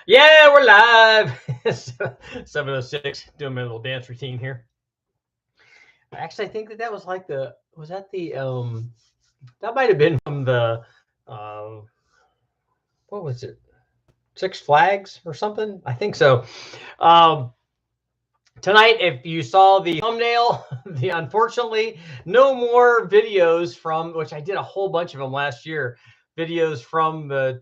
Yeah, we're live. 7:06, doing my little dance routine here. Actually, I think that was like was that that might have been from the, uh, what was it? Six Flags or something? I think so. Um, Tonight, if you saw the thumbnail, unfortunately, no more videos from, which I did a whole bunch of them last year, videos from the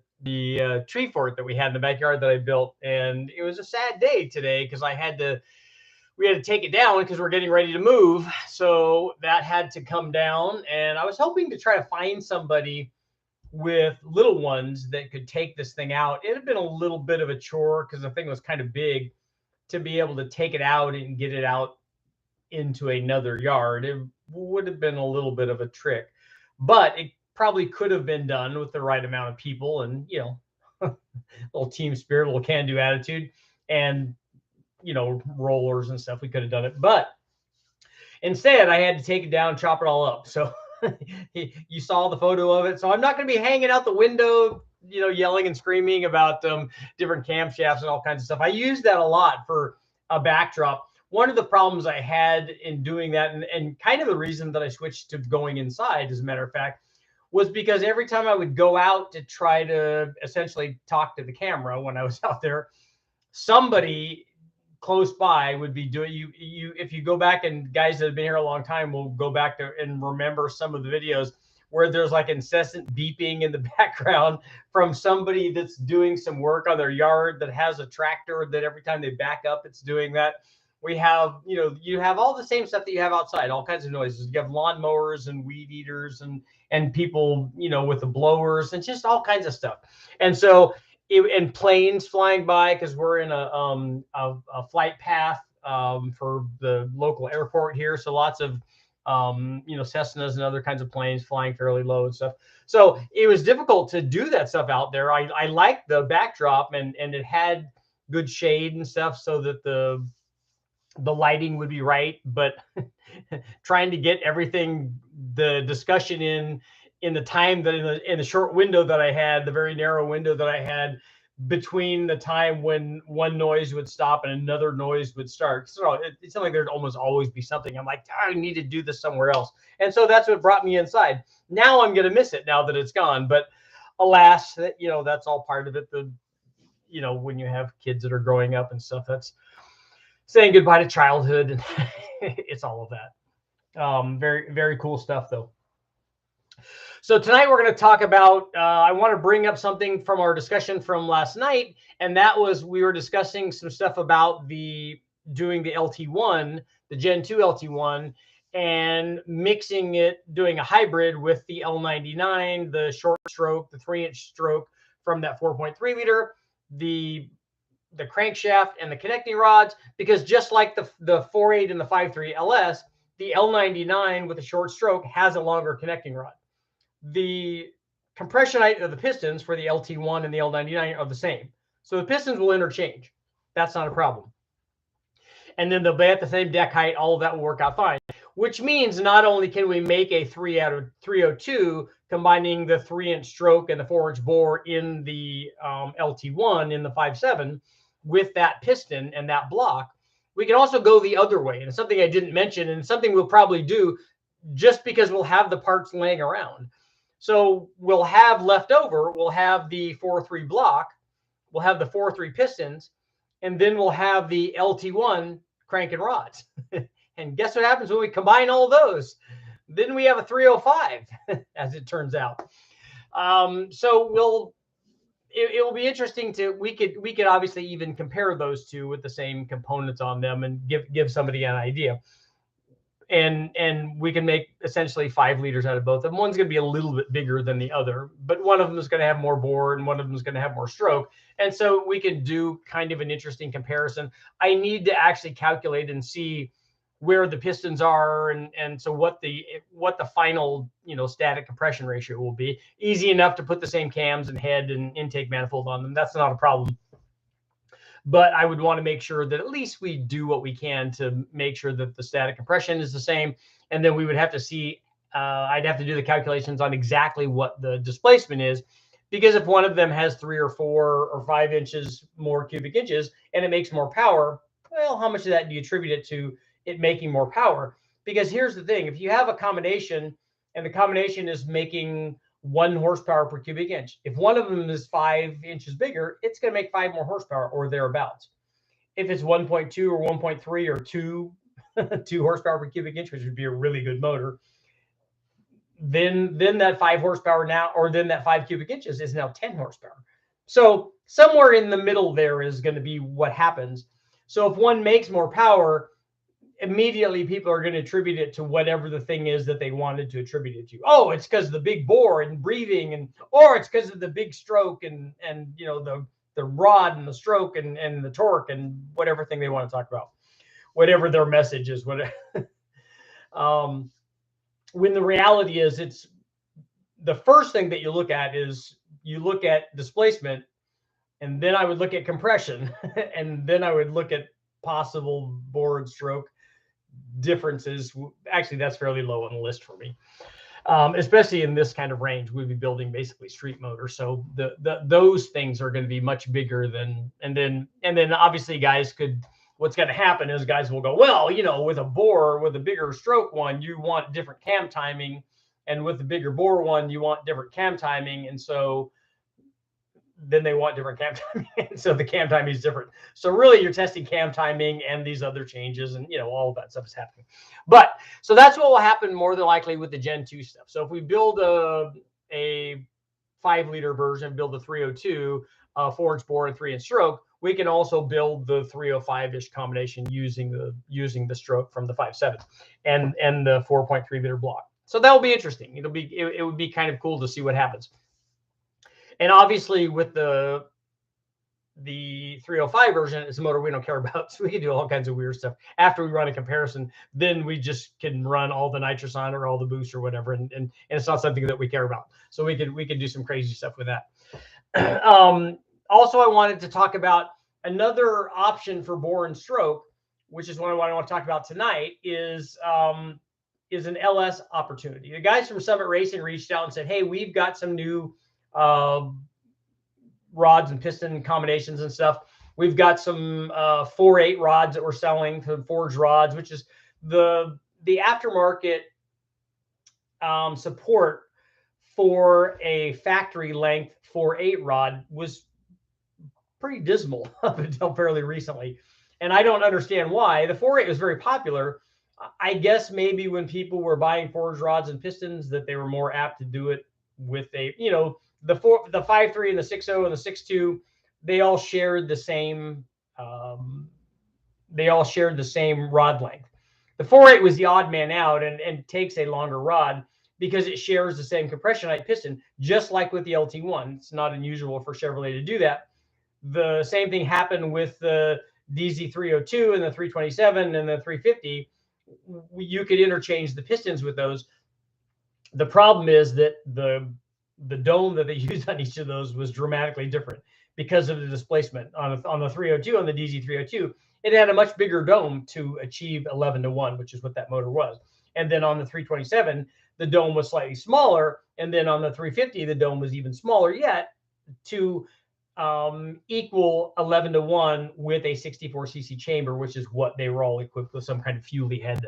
tree fort that we had in the backyard that I built. And it was a sad day today because we had to take it down because we're getting ready to move. So that had to come down. And I was hoping to try to find somebody with little ones that could take this thing out. It had been a little bit of a chore because the thing was kind of big to be able to take it out and get it out into another yard. It would have been a little bit of a trick, but it probably could have been done with the right amount of people and, little team spirit, little can-do attitude, and, rollers and stuff. We could have done it, but instead I had to take it down, chop it all up. So you saw the photo of it. So I'm not going to be hanging out the window, yelling and screaming about different camshafts and all kinds of stuff. I use that a lot for a backdrop. One of the problems I had in doing that, and kind of the reason that I switched to going inside, as a matter of fact, was because every time I would go out to try to essentially talk to the camera when I was out there, somebody close by would be doing you if you go back, and guys that have been here a long time will go back to and remember some of the videos where there's like incessant beeping in the background from somebody that's doing some work on their yard that has a tractor that every time they back up, it's doing that. We have, you have all the same stuff that you have outside, all kinds of noises. You have lawnmowers and weed eaters and people, with the blowers and just all kinds of stuff. And so and planes flying by because we're in a flight path for the local airport here. So lots of Cessnas and other kinds of planes flying fairly low and stuff. So it was difficult to do that stuff out there. I liked the backdrop and it had good shade and stuff so that the lighting would be right, but trying to get everything, the discussion in the time that in the short window that I had, the very narrow window that I had between the time when one noise would stop and another noise would start. So it's something like there'd almost always be something. I'm like, I need to do this somewhere else. And so that's what brought me inside. Now I'm going to miss it now that it's gone. But alas, that's all part of it. When you have kids that are growing up and stuff, that's saying goodbye to childhood. And it's all of that. Very, very cool stuff though. So tonight we're going to talk about, I want to bring up something from our discussion from last night. And that was, we were discussing some stuff about doing the LT1, the Gen 2 LT1, and mixing it, doing a hybrid with the L99, the short stroke, the 3-inch stroke from that 4.3 liter, the crankshaft and the connecting rods, because just like the 4.8 and the 5.3 LS, the L99 with a short stroke has a longer connecting rod. The compression height of the pistons for the LT1 and the L99 are the same. So the pistons will interchange. That's not a problem. And then they'll be at the same deck height. All of that will work out fine, which means not only can we make a 302 combining the 3-inch stroke and the 4-inch bore in the LT1 in the 5.7 with that piston and that block, we can also go the other way. And it's something I didn't mention, and something we'll probably do just because we'll have the parts laying around. So we'll have left over, we'll have the 4.3 block, we'll have the 4.3 pistons, and then we'll have the LT1 crank and rods. And guess what happens when we combine all those? Then we have a 305, as it turns out. So it will be interesting we could obviously even compare those two with the same components on them and give somebody an idea. And we can make essentially 5 liters out of both of them. One's going to be a little bit bigger than the other, but one of them is going to have more bore and one of them is going to have more stroke. And so we can do kind of an interesting comparison. I need to actually calculate and see where the pistons are and so what the final static compression ratio will be. Easy enough to put the same cams and head and intake manifold on them. That's not a problem. But I would want to make sure that at least we do what we can to make sure that the static compression is the same. And then we would have to see, I'd have to do the calculations on exactly what the displacement is, Because if one of them has 3 or 4 or 5 inches more cubic inches and it makes more power, well, how much of that do you attribute it to it making more power? Because here's the thing, if you have a combination and the combination is making 1 horsepower per cubic inch, if one of them is 5 inches bigger, it's going to make 5 more horsepower or thereabouts. If it's 1.2 or 1.3 or 2, 2 horsepower per cubic inch, which would be a really good motor, then that 5 horsepower now, or then that 5 cubic inches is now 10 horsepower. So somewhere in the middle there is going to be what happens. So if one makes more power, immediately people are going to attribute it to whatever the thing is that they wanted to attribute it to. Oh, it's because of the big bore and breathing, and or it's because of the big stroke and you know the rod and the stroke and the torque and whatever thing they want to talk about, whatever their message is. Whatever. When the reality is, it's the first thing that you look at is you look at displacement, and then I would look at compression, and then I would look at possible bore and stroke differences. Actually, that's fairly low on the list for me, especially in this kind of range. We'd be building basically street motors, so those things are going to be much bigger than. And then obviously, guys could. What's going to happen is guys will go, well, you know, with a bore, with a bigger stroke one, you want different cam timing. And with the bigger bore one, you want different cam timing. And so then they want different cam timing. So the cam timing is different. So really you're testing cam timing and these other changes, and, you know, all of that stuff is happening. But so that's what will happen more than likely with the Gen 2 stuff. So if we build a 5-liter version, build a 302, 4-inch bore and 3-inch stroke, we can also build the 305-ish combination using the stroke from the 5.7 and the 4.3 liter block. So that will be interesting. It would be kind of cool to see what happens. And obviously with the 305 version, it's a motor we don't care about, so we can do all kinds of weird stuff. After we run a comparison, then we just can run all the nitrous on or all the boost or whatever, and it's not something that we care about. So we could do some crazy stuff with that. Also, I wanted to talk about another option for bore and stroke, which is what I want to talk about tonight, is an LS opportunity. The guys from Summit Racing reached out and said, hey, we've got some new rods and piston combinations and stuff. We've got some 4.8 rods that we're selling, some forged rods, which is the aftermarket support for a factory length 4.8 rod was pretty dismal up until fairly recently. And I don't understand why. The 4.8 was very popular. I guess maybe when people were buying forged rods and pistons, that they were more apt to do it with a, you know, the 5.3 and the 6.0 and the 6.2, they all shared the same rod length. The 4.8 was the odd man out and takes a longer rod because it shares the same compression height piston, just like with the LT1. It's not unusual for Chevrolet to do that. The same thing happened with the DZ302 and the 327 and the 350. You could interchange the pistons with those. The problem is that the dome that they used on each of those was dramatically different because of the displacement. On the 302, on the DZ302, it had a much bigger dome to achieve 11-to-1, which is what that motor was. And then on the 327, the dome was slightly smaller. And then on the 350, the dome was even smaller yet to equal 11-to-1 with a 64cc chamber, which is what they were all equipped with, some kind of Fuelie head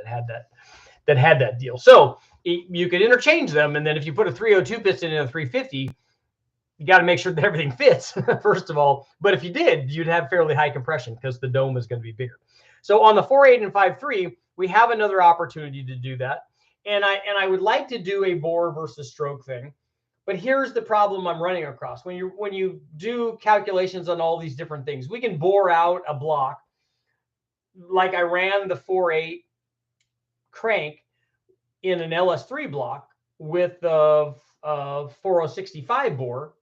that had that deal. So you could interchange them, and then if you put a 302 piston in a 350, you got to make sure that everything fits first of all. But if you did, you'd have fairly high compression because the dome is going to be bigger. So on the 4.8 and 5.3, we have another opportunity to do that, and I would like to do a bore versus stroke thing. But here's the problem I'm running across. When you do calculations on all these different things, we can bore out a block. Like I ran the 4.8 crank in an LS3 block with a 4065 bore.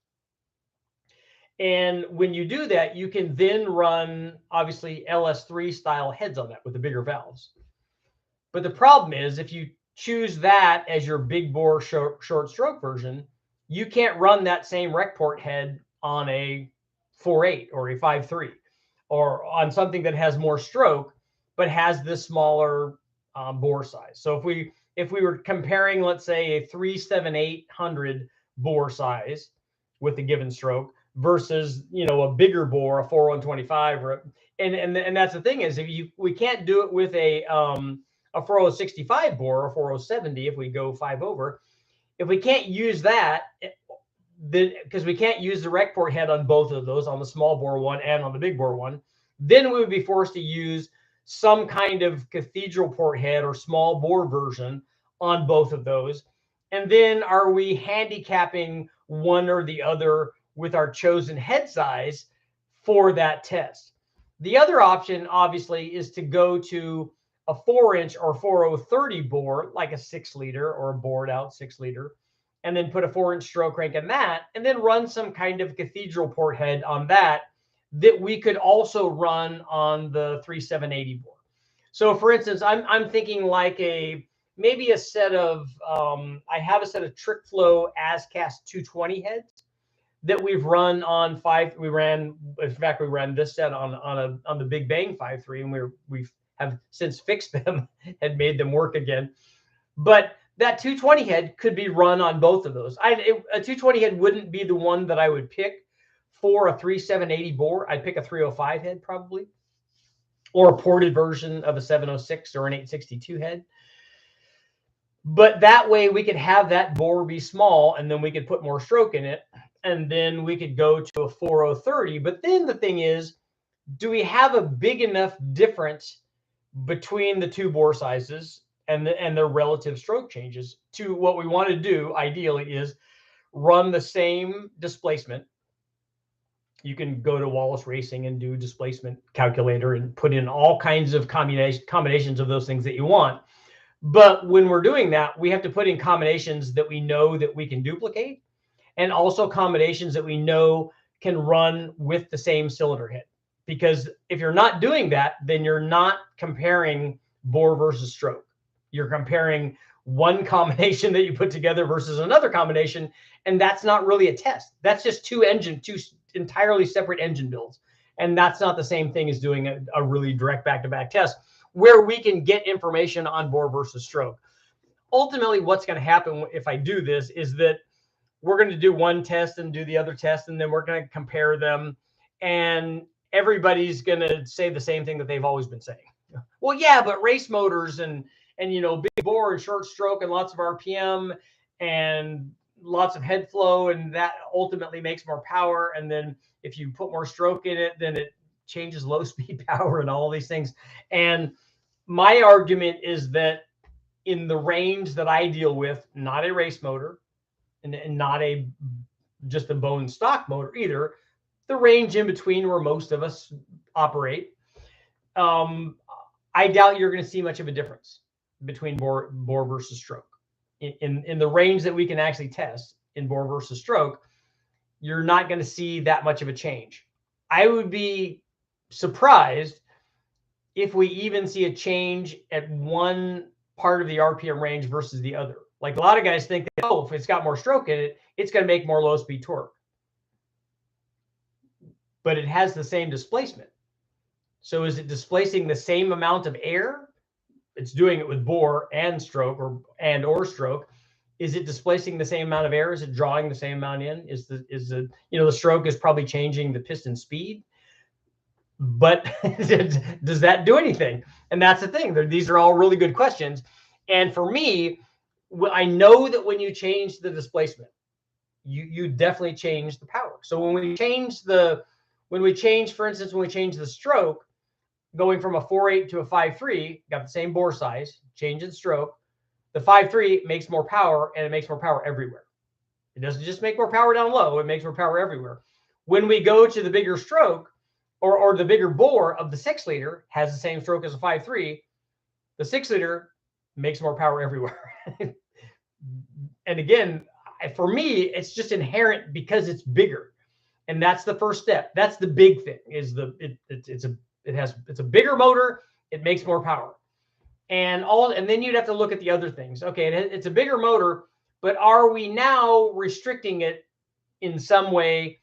And when you do that, you can then run, obviously, LS3 style heads on that with the bigger valves. But the problem is, if you choose that as your big bore short stroke version, you can't run that same rec port head on a 4.8 or a 5.3 or on something that has more stroke but has this smaller bore size. So if we were comparing, let's say, a 37800 bore size with a given stroke versus, you know, a bigger bore, a 4125, or and that's the thing is, if we can't do it with a 4065 bore or 4070 if we go 5 over. If we can't use that, then because we can't use the rec port head on both of those, on the small bore one and on the big bore one, then we would be forced to use some kind of cathedral port head or small bore version on both of those. And then are we handicapping one or the other with our chosen head size for that test? The other option, obviously, is to go to a 4-inch or 4030 bore, like a 6-liter or a bored out 6-liter, and then put a 4-inch stroke crank in that, and then run some kind of cathedral port head on that we could also run on the 3780 bore. So for instance, I'm thinking like maybe a set of I have a set of Trick Flow ASCAS 220 heads that we've run on 5. We ran this set on the Big Bang 5.3, and we have since fixed them and made them work again. But that 220 head could be run on both of those. A 220 head wouldn't be the one that I would pick for a 3780 bore. I'd pick a 305 head probably, or a ported version of a 706 or an 862 head. But that way we could have that bore be small, and then we could put more stroke in it, and then we could go to a 4030. But then the thing is, do we have a big enough difference between the two bore sizes and their relative stroke changes to what we want to do ideally is run the same displacement. You can go to Wallace Racing and do displacement calculator and put in all kinds of combinations of those things that you want. But when we're doing that, we have to put in combinations that we know that we can duplicate, and also combinations that we know can run with the same cylinder head. Because if you're not doing that, then you're not comparing bore versus stroke. You're comparing one combination that you put together versus another combination, and that's not really a test. That's just two entirely separate engine builds. And that's not the same thing as doing a really direct back-to-back test where we can get information on bore versus stroke. Ultimately, what's going to happen if I do this is that we're going to do one test and do the other test, and then we're going to compare them, and everybody's going to say the same thing that they've always been saying. Well, yeah, but race motors and you know, big bore and short stroke and lots of RPM and lots of head flow, and that ultimately makes more power. And then if you put more stroke in it, then it changes low speed power and all these things. And my argument is that in the range that I deal with, not a race motor and not just a bone stock motor either, the range in between where most of us operate, I doubt you're going to see much of a difference between bore versus stroke. In the range that we can actually test in bore versus stroke, you're not going to see that much of a change. I would be surprised if we even see a change at one part of the RPM range versus the other. Like a lot of guys think that, oh, if it's got more stroke in it, it's going to make more low speed torque. But it has the same displacement. So is it displacing the same amount of air? It's doing it with bore and stroke or stroke. Is it displacing the same amount of air? Is it drawing the same amount in? Is the the stroke is probably changing the piston speed, but does that do anything? And that's the thing. These are all really good questions. And for me, I know that when you change the displacement, you definitely change the power. So when we change, for instance, when we change the stroke, going from a 4.8 to a 5.3, got the same bore size, change in stroke. The 5.3 makes more power, and it makes more power everywhere. It doesn't just make more power down low, it makes more power everywhere. When we go to the bigger stroke or the bigger bore of the 6-liter has the same stroke as a 5.3, the 6-liter makes more power everywhere. And again, for me, it's just inherent because it's bigger. And that's the first step. That's the big thing is it's a bigger motor, it makes more power. And then you'd have to look at the other things. Okay, it's a bigger motor, but are we now restricting it in some way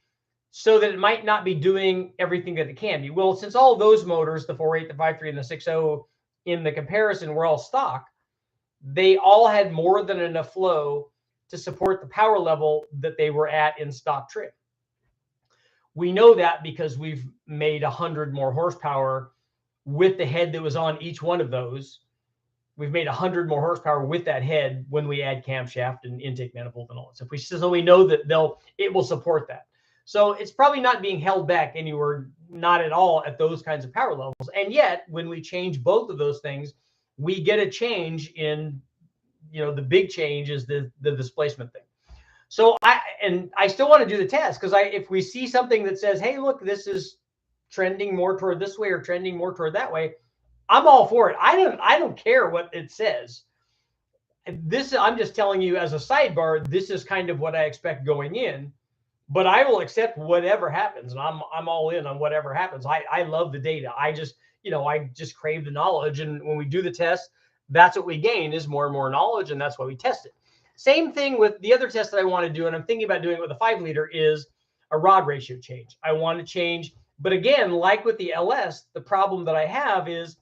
so that it might not be doing everything that it can be? Well, since all those motors, the 4.8, the 5.3, and the 6.0, in the comparison were all stock, they all had more than enough flow to support the power level that they were at in stock trim. We know that because we've made 100 more horsepower with the head that was on each one of those. We've made 100 more horsepower with that head when we add camshaft and intake manifold and all that stuff. So we know that it will support that. So it's probably not being held back anywhere, not at all at those kinds of power levels. And yet, when we change both of those things, we get a change in, the big change is the displacement thing. So I still want to do the test, because if we see something that says, hey, look, this is trending more toward this way or trending more toward that way, I'm all for it. I don't care what it says. I'm just telling you as a sidebar, this is kind of what I expect going in, but I will accept whatever happens, and I'm all in on whatever happens. I love the data. I just crave the knowledge, and when we do the test, that's what we gain, is more and more knowledge, and that's why we test it. Same thing with the other test that I want to do, and I'm thinking about doing it with a 5-liter, is a rod ratio change. I want to change, but again, like with the LS, the problem that I have is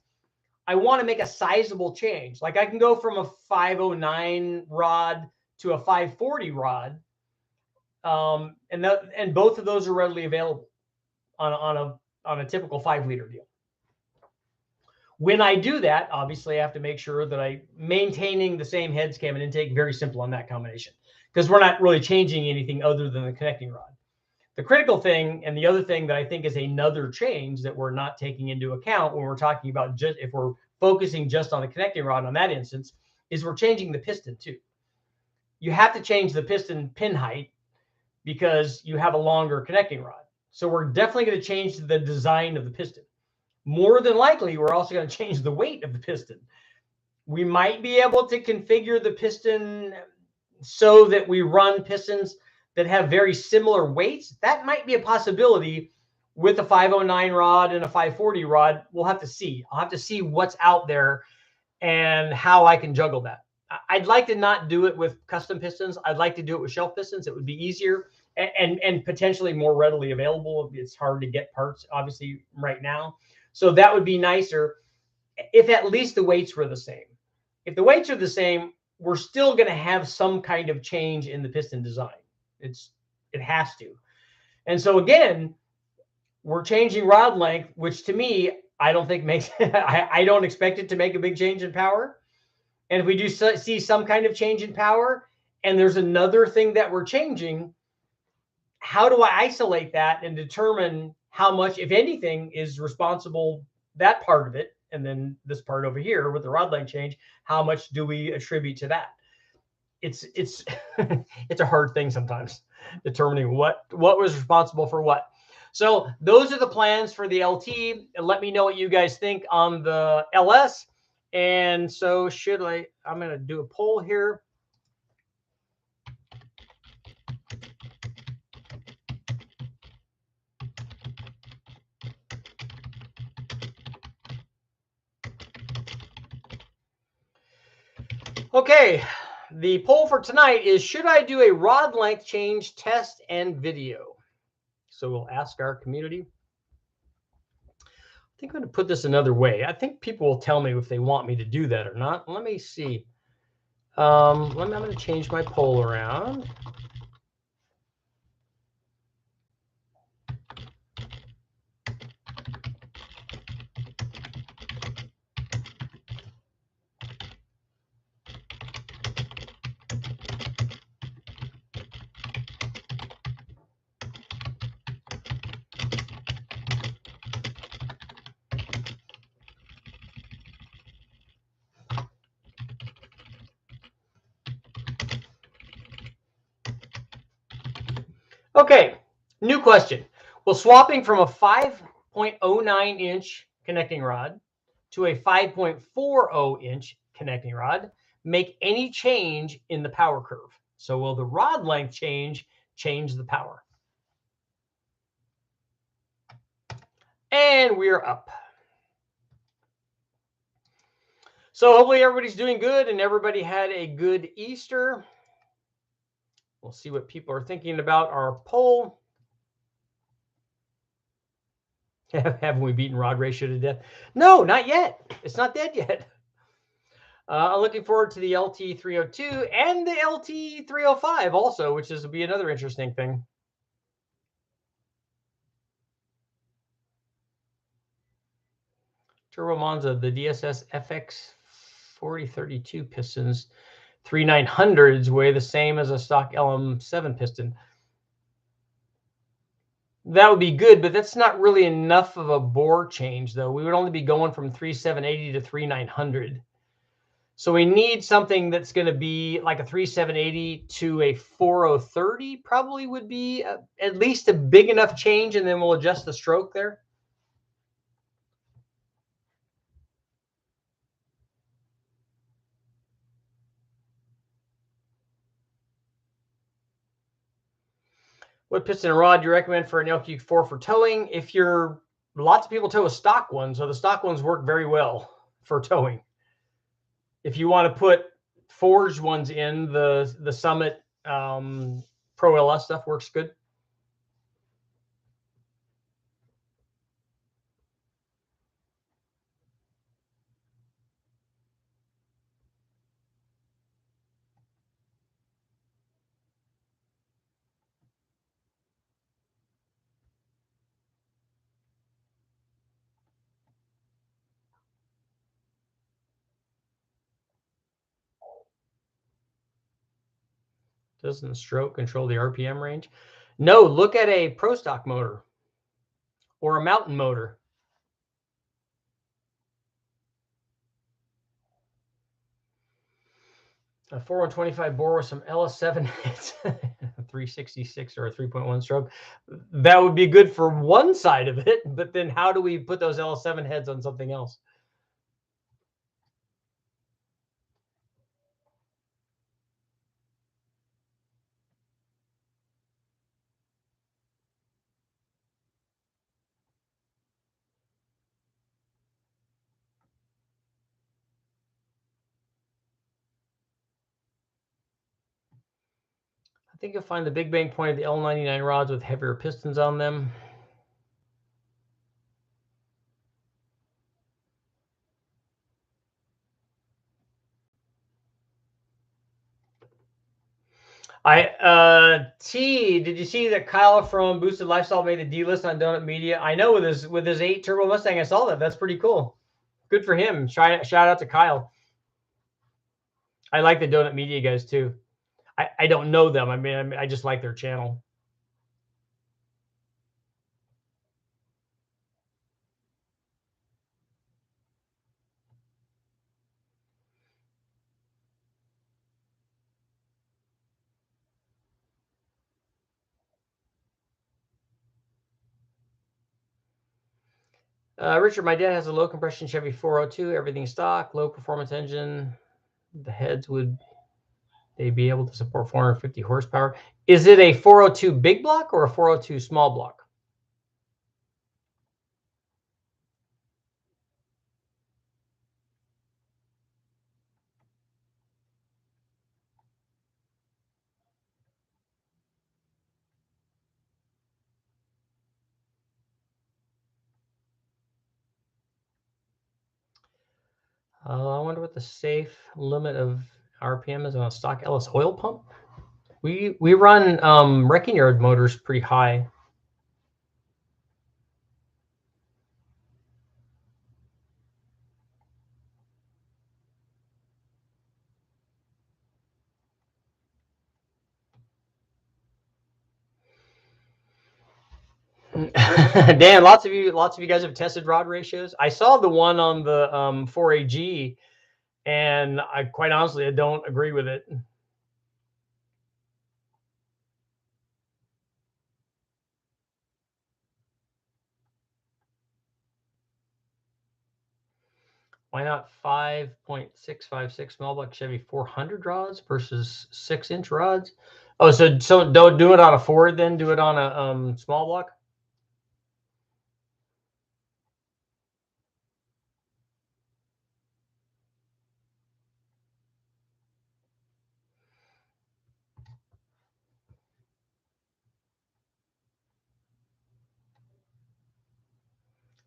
I want to make a sizable change. Like I can go from a 509 rod to a 540 rod, and both of those are readily available on a typical 5-liter deal. When I do that, obviously I have to make sure that I'm maintaining the same heads, cam, and intake. Very simple on that combination, because we're not really changing anything other than the connecting rod. The critical thing, and the other thing that I think is another change that we're not taking into account when we're talking about if we're focusing just on the connecting rod on that instance, is we're changing the piston too. You have to change the piston pin height because you have a longer connecting rod. So we're definitely going to change the design of the piston. More than likely, we're also going to change the weight of the piston. We might be able to configure the piston so that we run pistons that have very similar weights. That might be a possibility with a 509 rod and a 540 rod. We'll have to see. I'll have to see what's out there and how I can juggle that. I'd like to not do it with custom pistons. I'd like to do it with shelf pistons. It would be easier and potentially more readily available. It's hard to get parts, obviously, right now. So that would be nicer if at least the weights were the same. If the weights are the same, we're still going to have some kind of change in the piston design. It has to. And so again, we're changing rod length, which to me, I don't think makes, I don't expect it to make a big change in power. And if we do see some kind of change in power, and there's another thing that we're changing, how do I isolate that and determine how much, if anything, is responsible, that part of it, and then this part over here with the rod length change, how much do we attribute to that? It's it's a hard thing sometimes, determining what was responsible for what. So those are the plans for the LT. And let me know what you guys think on the LS. And so I'm going to do a poll here. Okay, the poll for tonight is, should I do a rod length change test and video? So we'll ask our community. I think I'm going to put this another way. I think people will tell me if they want me to do that or not. Let me see. I'm going to change my poll around. Okay, new question. Will swapping from a 5.09 inch connecting rod to a 5.40 inch connecting rod make any change in the power curve? So will the rod length change the power? And we're up. So hopefully everybody's doing good and everybody had a good Easter. We'll see what people are thinking about our poll. Haven't we beaten rod ratio to death? No, not yet. It's not dead yet. I'm looking forward to the LT302 and the LT305 also, which will be another interesting thing. Turbo Monza, the DSS FX 4032 pistons, 3900s weigh the same as a stock LM7 piston. That would be good, but that's not really enough of a bore change, though. We would only be going from 3780 to 3900. So we need something that's going to be like a 3780 to a 4030 probably would be at least a big enough change, and then we'll adjust the stroke there. What piston and rod do you recommend for an LQ4 for towing? If you're, lots of people tow a stock one, so the stock ones work very well for towing. If you want to put forged ones in, the Summit Pro LS stuff works good. Doesn't the stroke control the RPM range? No, look at a Pro Stock motor or a mountain motor. A 4125 bore with some LS7 heads, 366 or a 3.1 stroke. That would be good for one side of it, but then how do we put those LS7 heads on something else? I think you'll find the big bang point of the L99 rods with heavier pistons on them. Did you see that Kyle from Boosted Lifestyle made a D list on Donut Media? I know with his 8 turbo Mustang, I saw that. That's pretty cool. Good for him. Shout out to Kyle. I like the Donut Media guys too. I don't know them. I mean, I just like their channel. Richard, my dad has a low compression Chevy 402, everything stock, low performance engine. The heads, would they be able to support 450 horsepower? Is it a 402 big block or a 402 small block? I wonder what the safe limit of RPM is on a stock LS oil pump. We run wrecking yard motors pretty high. Dan, lots of you guys have tested rod ratios. I saw the one on the 4AG, and I quite honestly I don't agree with it. Why not 5.656 small block Chevy 400 rods versus 6-inch rods? Oh, so don't do it on a Ford, then do it on a small block.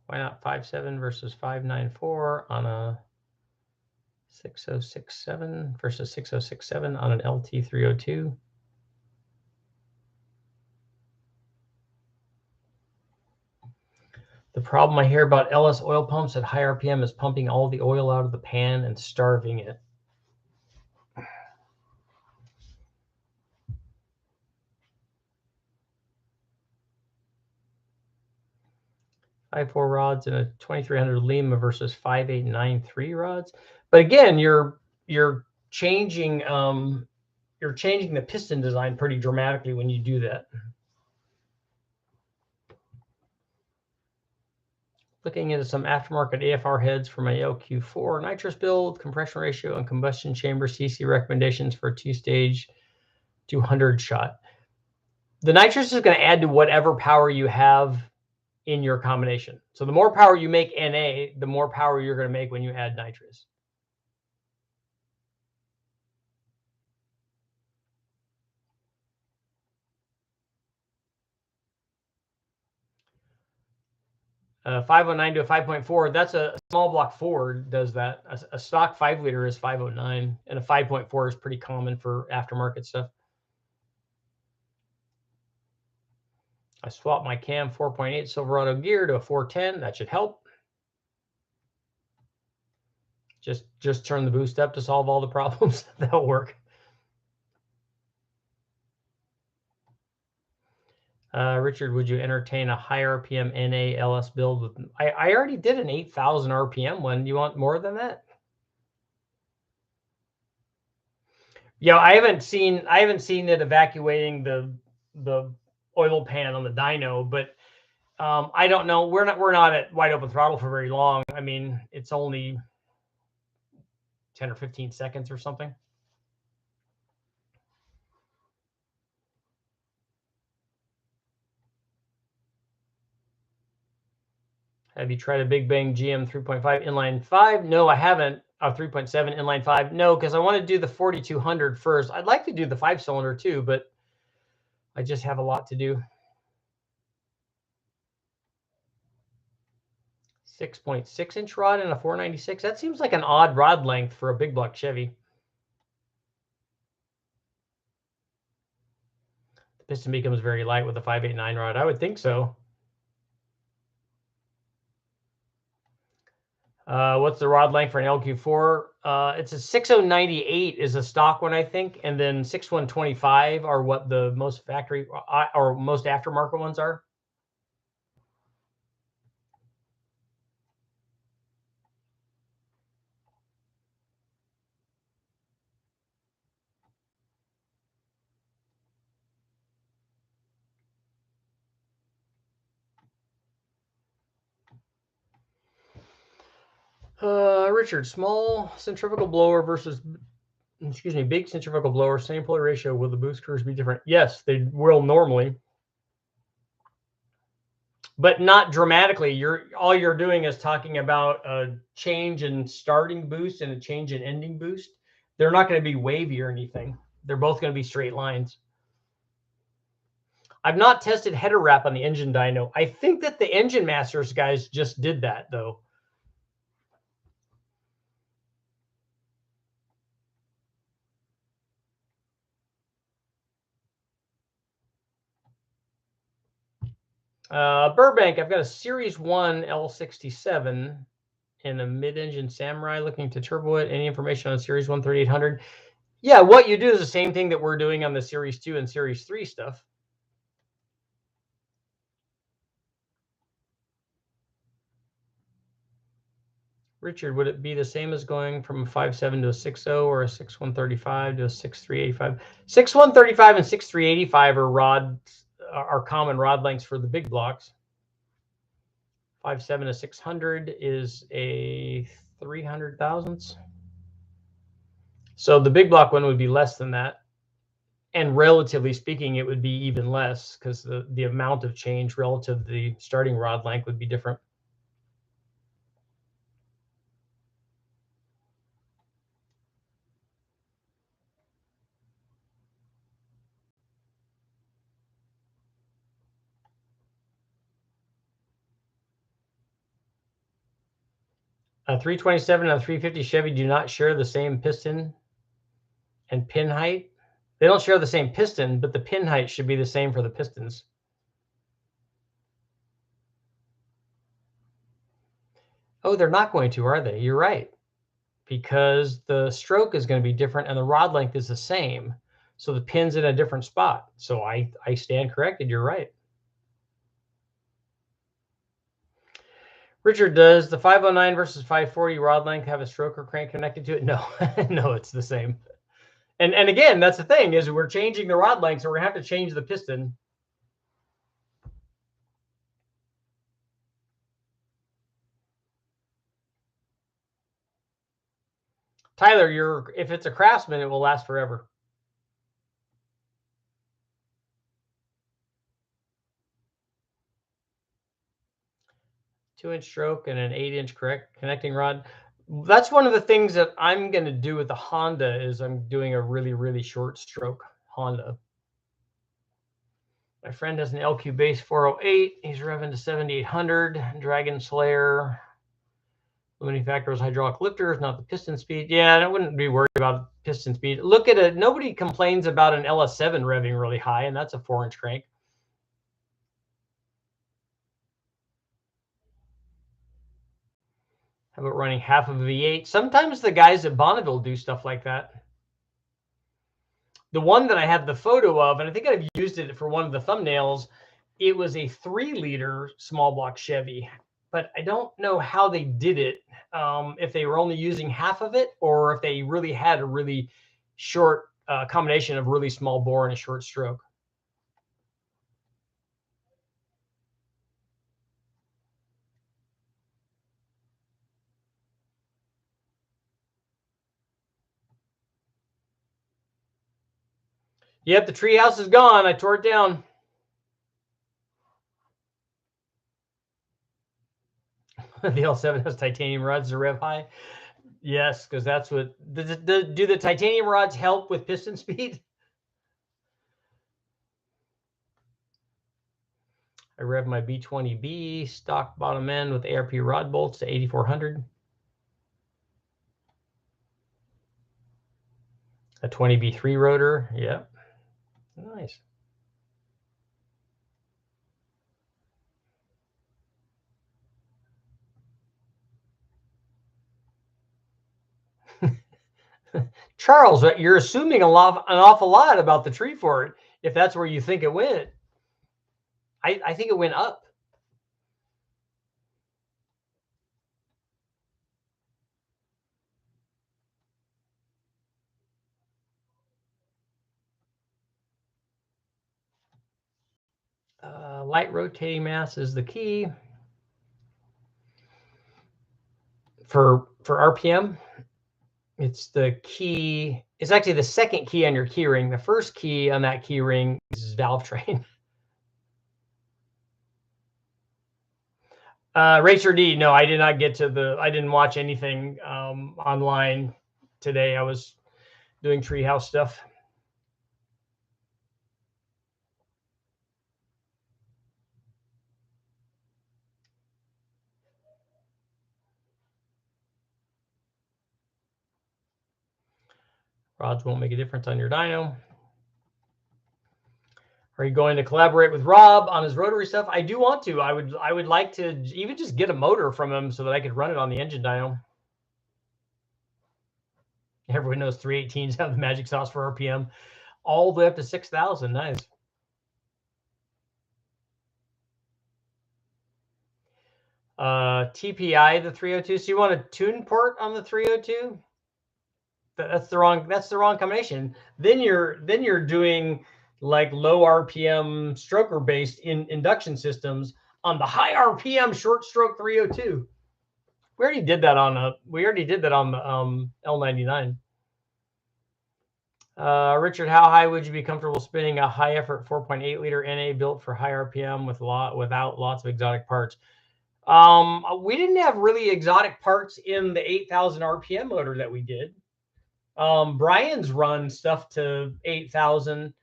Why not 5.7 versus 5.94 on a 6067 versus 6067 on an LT302. The problem I hear about LS oil pumps at high RPM is pumping all the oil out of the pan and starving it. 5.4 rods and a 2300 Lima versus 5893 rods. But again, you're changing the piston design pretty dramatically when you do that. Looking into some aftermarket AFR heads for my LQ4 nitrous build, compression ratio, and combustion chamber CC recommendations for a 2-stage 200 shot. The nitrous is going to add to whatever power you have in your combination. So the more power you make NA, the more power you're going to make when you add nitrous. A 509 to a 5.4, that's a small block Ford does that. A stock 5-liter is 509, and a 5.4 is pretty common for aftermarket stuff. I swapped my cam 4.8 Silverado gear to a 410. That should help. Just turn the boost up to solve all the problems. That'll work. Richard, would you entertain a high RPM NA LS build with? I already did an 8,000 RPM one. You want more than that? Yeah, I haven't seen it evacuating the oil pan on the dyno, but I don't know. We're not at wide open throttle for very long. I mean, it's only 10 or 15 seconds or something. Have you tried a Big Bang GM 3.5 inline 5? No, I haven't. 3.7 inline 5. No, because I want to do the 4200 first. I'd like to do the 5-cylinder too, but I just have a lot to do. 6.6-inch rod and a 496. That seems like an odd rod length for a big block Chevy. The piston becomes very light with a 589 rod. I would think so. What's the rod length for an LQ4? It's a 6098 is a stock one, I think, and then 6125 are what the most factory or most aftermarket ones are. Richard, small centrifugal blower versus, big centrifugal blower, same pulley ratio. Will the boost curves be different? Yes, they will normally, but not dramatically. All you're doing is talking about a change in starting boost and a change in ending boost. They're not going to be wavy or anything. They're both going to be straight lines. I've not tested header wrap on the engine dyno. I think that the Engine Masters guys just did that though. Burbank, I've got a Series 1 L67 and a mid-engine Samurai looking to turbo it. Any information on Series 1 3800? Yeah, what you do is the same thing that we're doing on the Series 2 and Series 3 stuff. Richard, would it be the same as going from a 5.7 to a 6.0 or a 6.135 to a 6.385? 6.135 and 6.385 are common rod lengths for the big blocks. 5.7 to 600 is a 300 thousandths. So the big block one would be less than that. And relatively speaking, it would be even less because the amount of change relative to the starting rod length would be different. A 327 and a 350 Chevy do not share the same piston and pin height. They don't share the same piston, but the pin height should be the same for the pistons. Oh, they're not going to, are they? You're right. Because the stroke is going to be different and the rod length is the same. So the pin's in a different spot. So I stand corrected. You're right. Richard, does the 509 versus 540 rod length have a stroker crank connected to it? No, no, it's the same. And again, that's the thing, is we're changing the rod length, so we're gonna have to change the piston. Tyler, if it's a Craftsman, it will last forever. Two-inch stroke and an 8-inch connecting rod. That's one of the things that I'm going to do with the Honda is I'm doing a really, really short stroke Honda. My friend has an LQ base 408. He's revving to 7,800. Dragon Slayer. Limiting factor is hydraulic lifters, not the piston speed. Yeah, I wouldn't be worried about piston speed. Look at it. Nobody complains about an LS7 revving really high, and that's a 4-inch crank. How about running half of a V8? Sometimes the guys at Bonneville do stuff like that. The one that I have the photo of, and I think I've used it for one of the thumbnails, it was a 3-liter small block Chevy, but I don't know how they did it. If they were only using half of it, or if they really had a really short combination of really small bore and a short stroke. Yep, the treehouse is gone. I tore it down. The L7 has titanium rods to rev high. Yes, because that's what. Do the titanium rods help with piston speed? I rev my B20B stock bottom end with ARP rod bolts to 8,400. A 20B3 rotor. Yep. Nice. Charles, you're assuming an awful lot about the tree fort if that's where you think it went. I think it went up. Light rotating mass is the key for RPM. It's the key. It's actually the second key on your key ring. The first key on that key ring is valve train. Racer D, no, I did not get to I didn't watch anything online today. I was doing treehouse stuff. Rods won't make a difference on your dyno. Are you going to collaborate with Rob on his rotary stuff? I do want to. I would like to even just get a motor from him so that I could run it on the engine dyno. Everyone knows 318s have the magic sauce for RPM, all the way up to 6,000. Nice. TPI the 302. So you want a tune port on the 302? That's the wrong combination. Then you're doing like low RPM stroker based induction systems on the high RPM short stroke 302. We already did that on the L99. Richard, how high would you be comfortable spinning a high effort 4.8 liter NA built for high RPM without lots of exotic parts? We didn't have really exotic parts in the 8,000 RPM motor that we did. Brian's run stuff to 8,000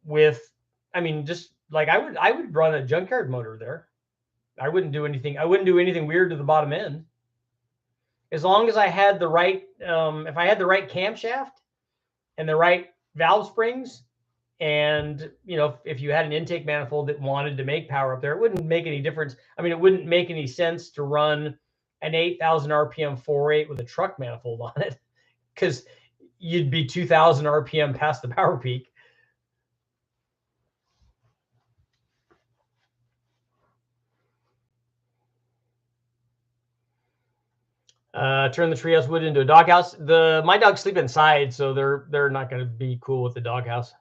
with, I mean, just like I would run a junkyard motor there. I wouldn't do anything weird to the bottom end. As long as I had the right, if I had the right camshaft and the right valve springs, and if you had an intake manifold that wanted to make power up there, it wouldn't make any difference. I mean, it wouldn't make any sense to run an 8,000 RPM 4.8 with a truck manifold on it, because you'd be 2,000 RPM past the power peak. Turn the treehouse wood into a doghouse. My dogs sleep inside, so they're not going to be cool with the doghouse.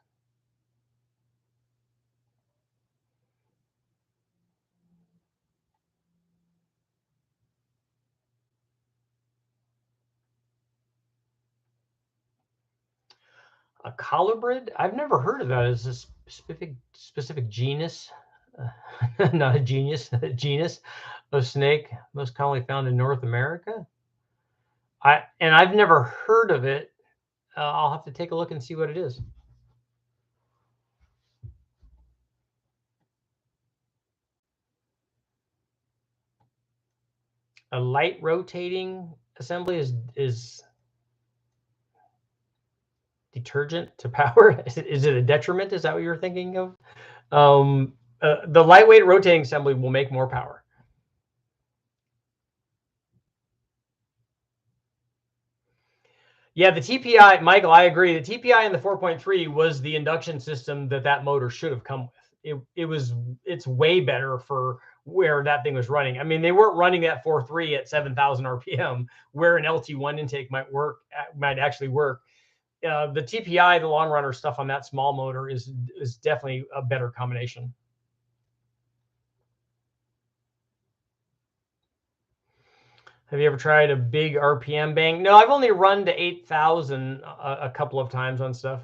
A colubrid? I've never heard of that. Is this specific genus? Not a genius, a genus of snake, most commonly found in North America. I've never heard of it. I'll have to take a look and see what it is. A light rotating assembly is detergent to power. Is it a detriment? Is that what you're thinking of? The lightweight rotating assembly will make more power. Yeah, the TPI, Michael, I agree. The TPI in the 4.3 was the induction system that motor should have come with. It's way better for where that thing was running. I mean, they weren't running that 4.3 at 7,000 RPM, where an LT1 intake might actually work. The TPI, the long runner stuff on that small motor is definitely a better combination. Have you ever tried a big RPM bang? No, I've only run to 8,000 a couple of times on stuff.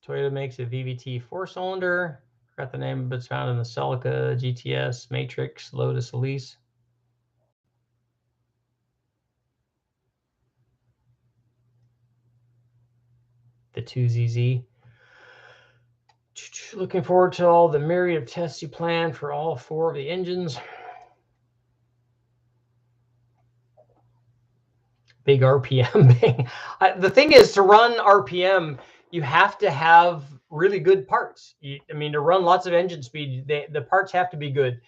Toyota makes a VVT 4-cylinder. Forgot the name, but it's found in the Celica, GTS, Matrix, Lotus Elise. The 2ZZ. Looking forward to all the myriad of tests you plan for all 4 of the engines. Big RPM bang. The thing is, to run RPM, you have to have really good parts. I mean, to run lots of engine speed, the parts have to be good.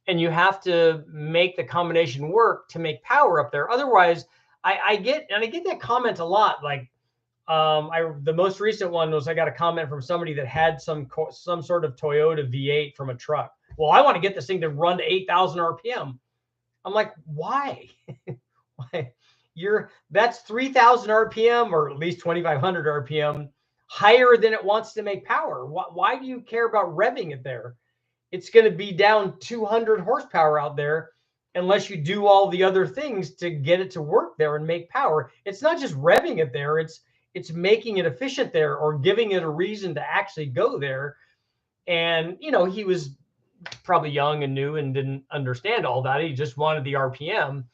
And you have to make the combination work to make power up there. Otherwise, I get that comment a lot. Like, the most recent one was, I got a comment from somebody that had some sort of Toyota V8 from a truck. Well, I want to get this thing to run to 8,000 RPM. I'm like, why? Why? That's 3,000 RPM, or at least 2,500 RPM higher than it wants to make power. Why do you care about revving it there? It's going to be down 200 horsepower out there unless you do all the other things to get it to work there and make power. It's not just revving it there. It's making it efficient there, or giving it a reason to actually go there. And, he was probably young and new and didn't understand all that. He just wanted the RPM.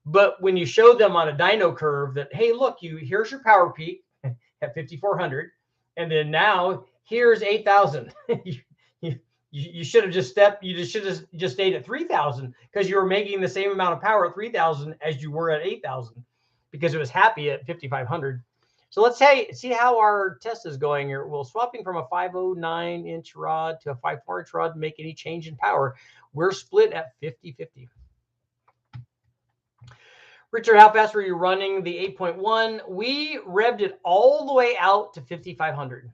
But when you showed them on a dyno curve that, hey, look, here's your power peak at 5,400, and then now here's 8,000. You should have just stayed at 3,000, because you were making the same amount of power at 3,000 as you were at 8,000, because it was happy at 5,500. So let's see how our test is going here. Will swapping from a 509 inch rod to a 5.4 inch rod make any change in power? We're split at 50-50. Richard, how fast were you running the 8.1? We revved it all the way out to 5,500.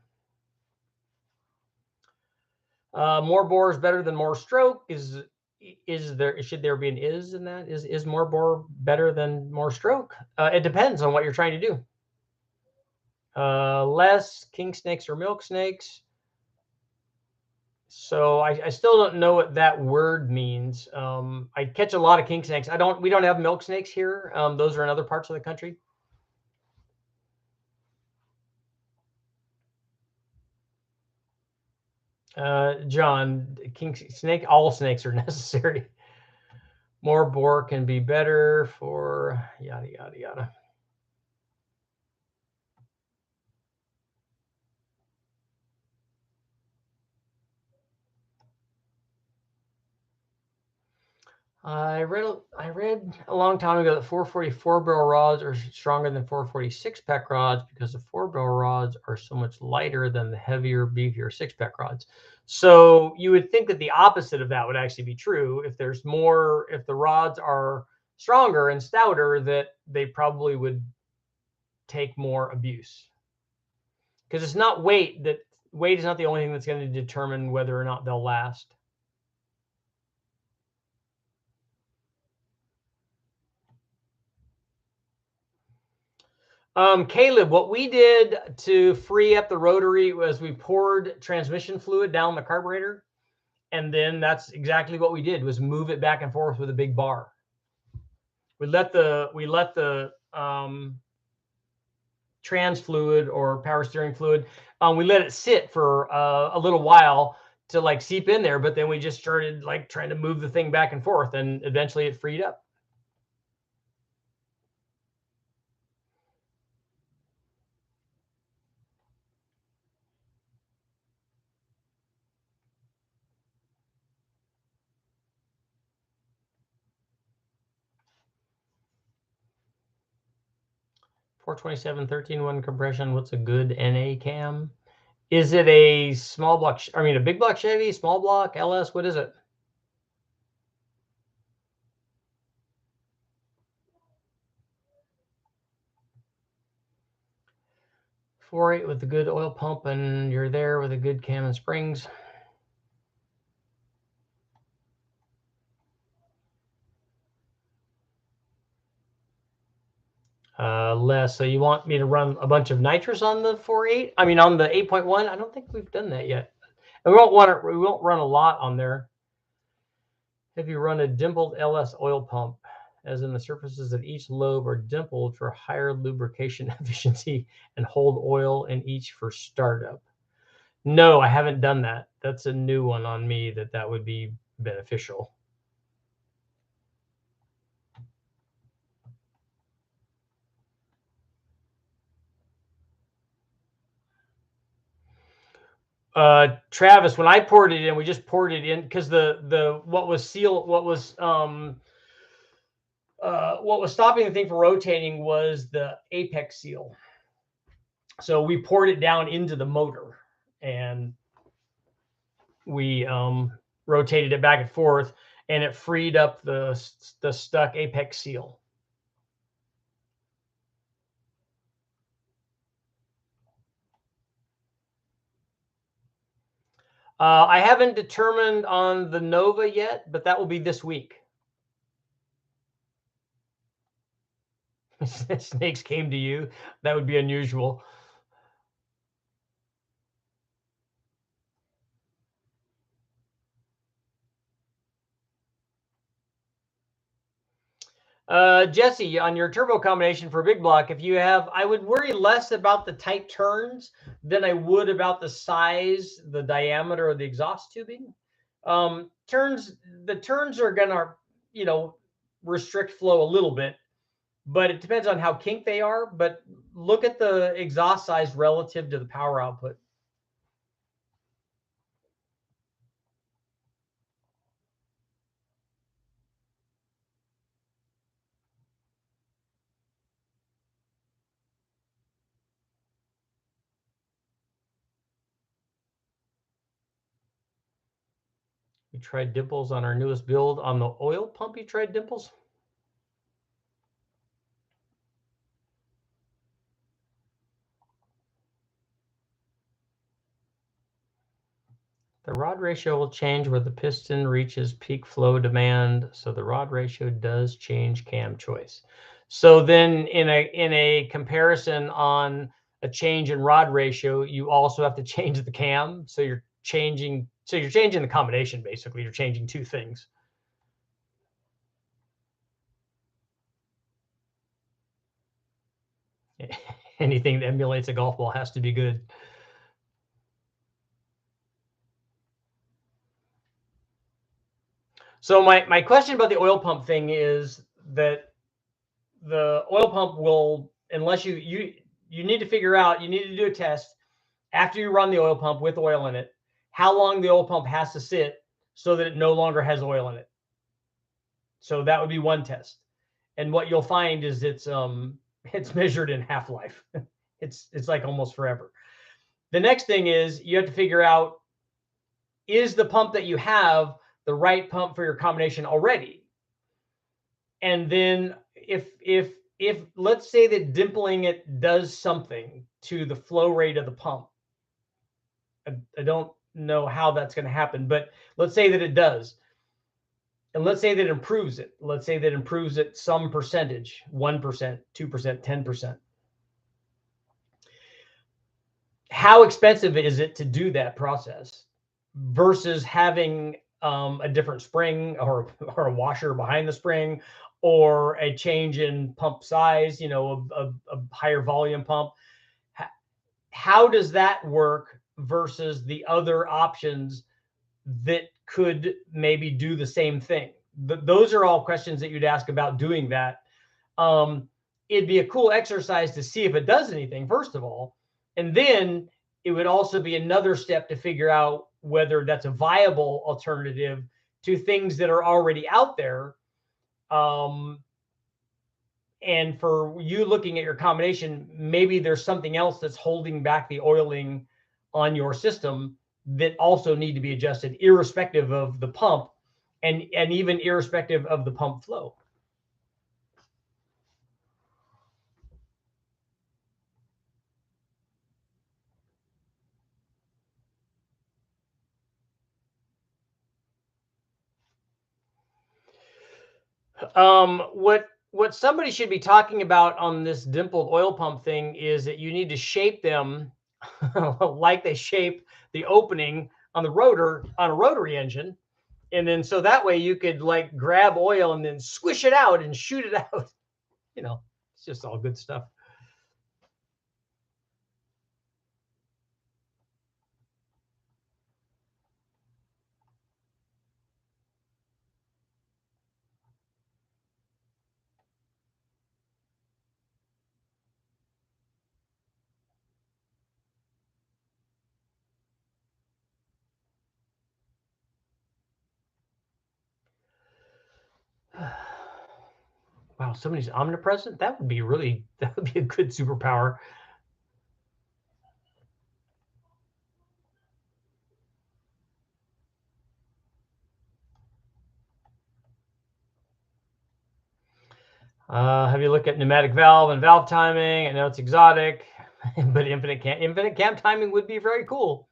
More bore is better than more stroke. Should there be an is in that? Is more bore better than more stroke? It depends on what you're trying to do. Less king snakes or milk snakes. So I still don't know what that word means. I catch a lot of king snakes. We don't have milk snakes here. Those are in other parts of the country. John, king snake, all snakes are necessary. More bore can be better for yada, yada, yada. I read a long time ago that 444 barrel rods are stronger than 446 pack rods because the 4-barrel rods are so much lighter than the heavier, beefier 6-pack rods. So you would think that the opposite of that would actually be true. If there's more, if the rods are stronger and stouter, that they probably would take more abuse. Because it's not weight. That weight is not the only thing that's going to determine whether or not they'll last. Caleb, what we did to free up the rotary was we poured transmission fluid down the carburetor, and then that's exactly what we did, was move it back and forth with a big bar. We let the trans fluid or power steering fluid, we let it sit for a little while to like seep in there, but then we just started like trying to move the thing back and forth, and eventually it freed up. .427 13.1 compression. What's a good NA cam? Is it a small block? I mean, a big block Chevy, small block, LS? What is it? .48 with a good oil pump, and you're there with a good cam and springs. Less. So you want me to run a bunch of nitrous on the 4.8? I mean, on the 8.1? I don't think we've done that yet. And we won't run a lot on there. If you run a dimpled LS oil pump, as in the surfaces of each lobe are dimpled for higher lubrication efficiency and hold oil in each for startup. No, I haven't done that. That's a new one on me, that would be beneficial. Travis, when I poured it in, we just poured it in because what was stopping the thing from rotating was the apex seal. So we poured it down into the motor, and we rotated it back and forth, and it freed up the stuck apex seal. I haven't determined on the Nova yet, but that will be this week. Snakes came to you. That would be unusual. Jesse, on your turbo combination for big block, if you have, I would worry less about the tight turns than I would about the size, the diameter of the exhaust tubing. The turns are gonna, restrict flow a little bit, but it depends on how kinked they are. But look at the exhaust size relative to the power output. We tried dimples on our newest build. On the oil pump, you tried dimples? The rod ratio will change where the piston reaches peak flow demand. So the rod ratio does change cam choice. So then in a comparison on a change in rod ratio, you also have to change the cam. So you're changing the combination, basically. You're changing two things. Anything that emulates a golf ball has to be good. So my question about the oil pump thing is that the oil pump will, unless you need to figure out, you need to do a test after you run the oil pump with oil in it, how long the oil pump has to sit so that it no longer has oil in it. So that would be one test. And what you'll find is it's measured in half-life. It's like almost forever. The next thing is you have to figure out, is the pump that you have the right pump for your combination already? And then if let's say that dimpling it does something to the flow rate of the pump, I don't know how that's going to happen, but let's say that it does. And let's say that it improves it. Let's say that it improves it some percentage, 1%, 2%, 10%. How expensive is it to do that process versus having a different spring or a washer behind the spring, or a change in pump size, a higher volume pump? How does that work versus the other options that could maybe do the same thing? Those are all questions that you'd ask about doing that. It'd be a cool exercise to see if it does anything, first of all. And then it would also be another step to figure out whether that's a viable alternative to things that are already out there. And for you looking at your combination, maybe there's something else that's holding back the oiling on your system that also need to be adjusted, irrespective of the pump and even irrespective of the pump flow. What somebody should be talking about on this dimpled oil pump thing is that you need to shape them like they shape the opening on the rotor on a rotary engine. And then so that way you could like grab oil and then squish it out and shoot it out. It's just all good stuff. Wow, somebody's omnipresent? That would be a good superpower. Have you looked at pneumatic valve and valve timing? I know it's exotic, but infinite cam timing would be very cool.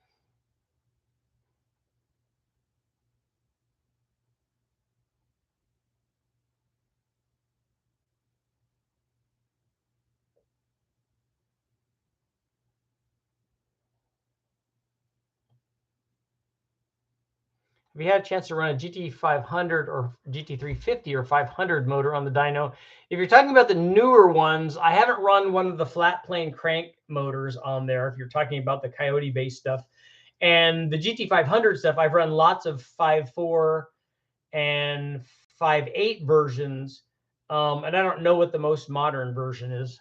Have you had a chance to run a GT500 or GT350 or 500 motor on the dyno? If you're talking about the newer ones, I haven't run one of the flat plane crank motors on there. If you're talking about the Coyote based stuff, and the GT500 stuff, I've run lots of 5.4 and 5.8 versions, and I don't know what the most modern version is.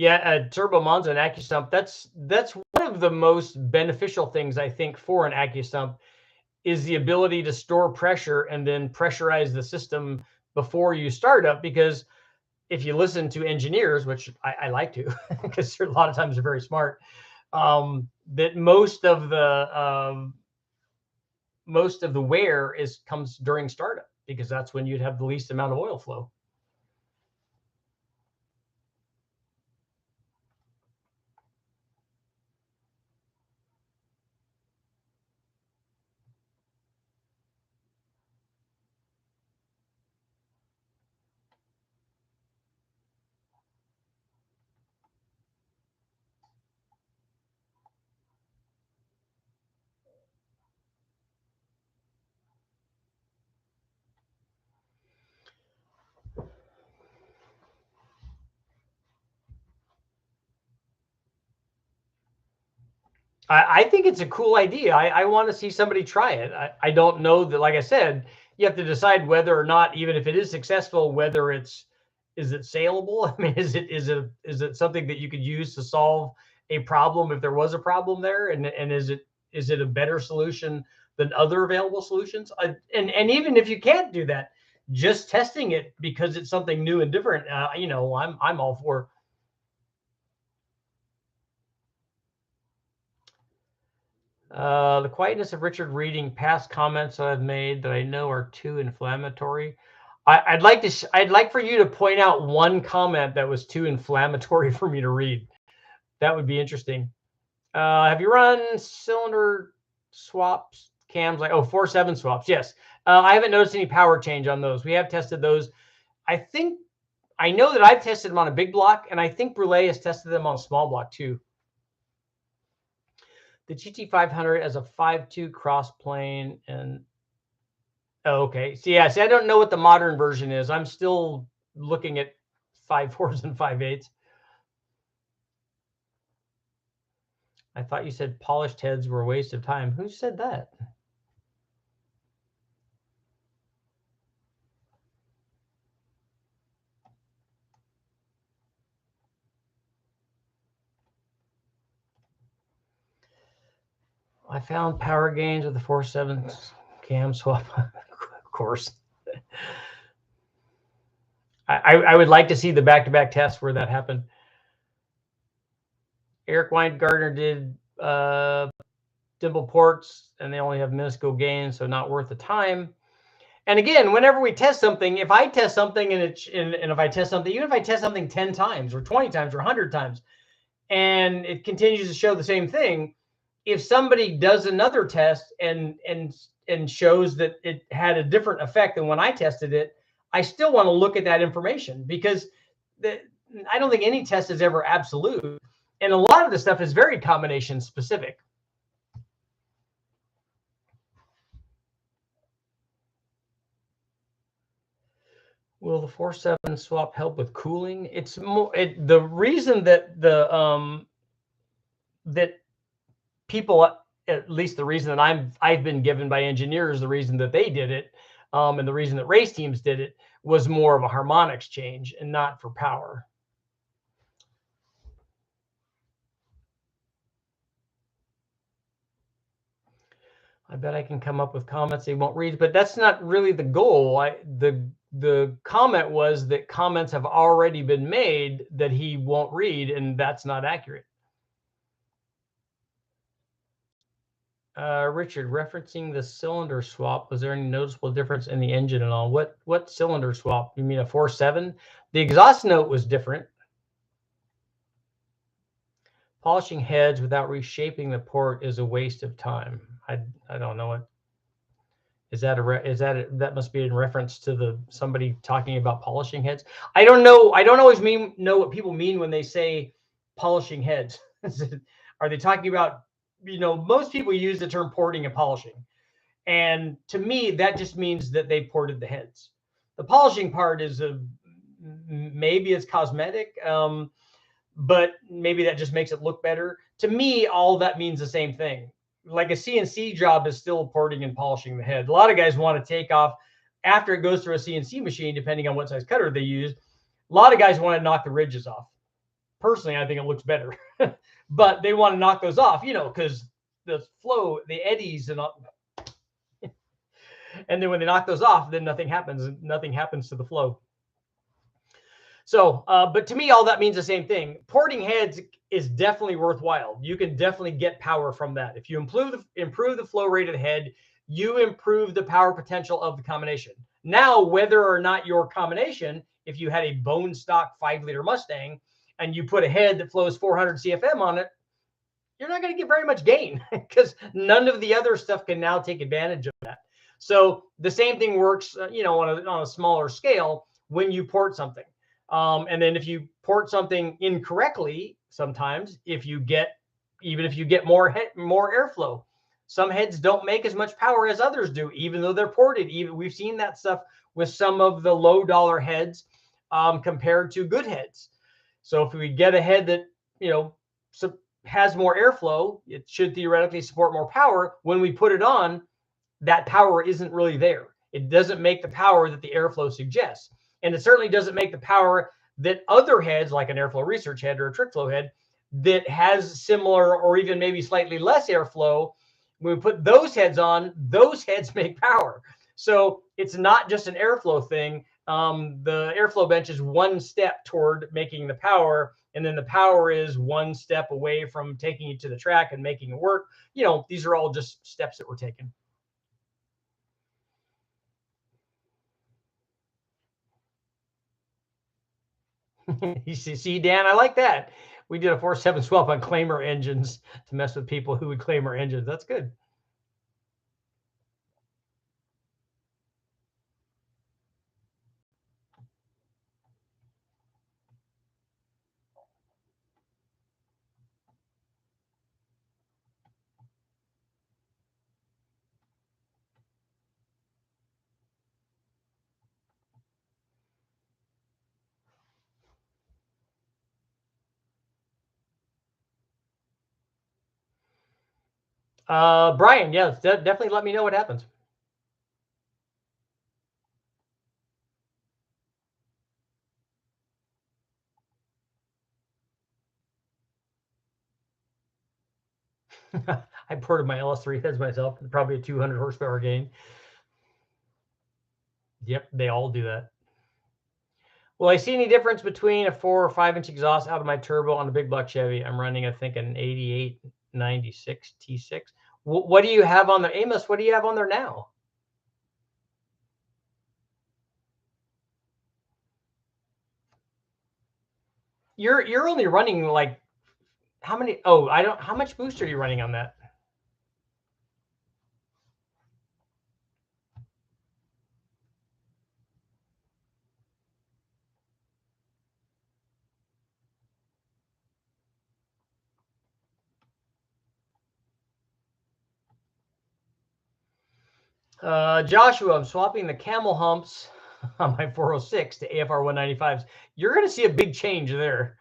Yeah, Turbo Monza and AccuStump, that's one of the most beneficial things I think for an AccuStump is the ability to store pressure and then pressurize the system before you start up. Because if you listen to engineers, which I like to, because a lot of times they're very smart, that most of the wear comes during startup, because that's when you'd have the least amount of oil flow. I think it's a cool idea. I want to see somebody try it. I don't know that, like I said, you have to decide whether or not, even if it is successful, whether is it saleable? I mean, is it something that you could use to solve a problem if there was a problem there, and is it a better solution than other available solutions? And even if you can't do that, just testing it because it's something new and different, I'm all for. The quietness of Richard reading past comments that I've made that I know are too inflammatory. I'd like for you to point out one comment that was too inflammatory for me to read. That would be interesting. Have you run cylinder swaps, cams, like 4-7 swaps? Yes. I haven't noticed any power change on those. We have tested those. I know that I've tested them on a big block, and I think Brule has tested them on a small block too. The GT500 as a 5.2 cross plane, and okay. See, I don't know what the modern version is. I'm still looking at 5.4s and 5.8s. I thought you said polished heads were a waste of time. Who said that? I found power gains with the 4.7 cam swap. Of course. I would like to see the back-to-back tests where that happened. Eric Weingartner did dimple ports, and they only have minuscule gains, so not worth the time. And again, whenever we test something, if I test something and if I test something, even if I test something 10 times or 20 times or 100 times, and it continues to show the same thing, if somebody does another test and shows that it had a different effect than when I tested it, I still want to look at that information, because I don't think any test is ever absolute. And a lot of the stuff is very combination specific. Will the 4.7 swap help with cooling? It's more the reason that that people, at least the reason that I've been given by engineers, the reason that they did it, and the reason that race teams did it, was more of a harmonics change and not for power. I bet I can come up with comments they won't read, but that's not really the goal. The comment was that comments have already been made that he won't read, and that's not accurate. Richard, referencing the cylinder swap, was there any noticeable difference in the engine and all? What cylinder swap? You mean a 4.7? The exhaust note was different. Polishing heads without reshaping the port is a waste of time. I don't know what. Is that that must be in reference to somebody talking about polishing heads? I don't know. I don't always know what people mean when they say polishing heads. Are they talking about, most people use the term porting and polishing. And to me, that just means that they ported the heads. The polishing part is maybe it's cosmetic, but maybe that just makes it look better. To me, all that means the same thing. Like a CNC job is still porting and polishing the head. A lot of guys want to take off after it goes through a CNC machine, depending on what size cutter they use. A lot of guys want to knock the ridges off. Personally, I think it looks better, but they want to knock those off, because the flow, the eddies, and all. And then when they knock those off, then nothing happens. Nothing happens to the flow. So, but to me, all that means the same thing. Porting heads is definitely worthwhile. You can definitely get power from that. If you improve the flow rate of the head, you improve the power potential of the combination. Now, whether or not your combination, if you had a bone stock 5-liter Mustang and you put a head that flows 400 CFM on it, you're not going to get very much gain, because none of the other stuff can now take advantage of that. So the same thing works, on a smaller scale when you port something. And then if you port something incorrectly, sometimes even if you get more airflow, some heads don't make as much power as others do, even though they're ported. We've seen that stuff with some of the low dollar heads compared to good heads. So if we get a head that, has more airflow, it should theoretically support more power. When we put it on, that power isn't really there. It doesn't make the power that the airflow suggests. And it certainly doesn't make the power that other heads, like an airflow research head or a trick flow head, that has similar or even maybe slightly less airflow. When we put those heads on, those heads make power. So it's not just an airflow thing. The airflow bench is one step toward making the power, and then the power is one step away from taking it to the track and making it work. You know, these are all just steps that we're taking. You see, Dan, I like that. We did a 4.7 swap on claimer engines to mess with people who would claim our engines. That's good. Brian, yes, definitely let me know what happens. I ported my LS3 heads myself, probably a 200 horsepower gain. Yep, they all do that. Will I see any difference between a 4 or 5-inch exhaust out of my turbo on a big block Chevy? I'm running, I think, an 8896 T6. What do you have on there? Amos, what do you have on there now? You're only running like how many? Oh, I don't. How much boost are you running on that? Joshua, I'm swapping the camel humps on my 406 to AFR 195s. You're going to see a big change there.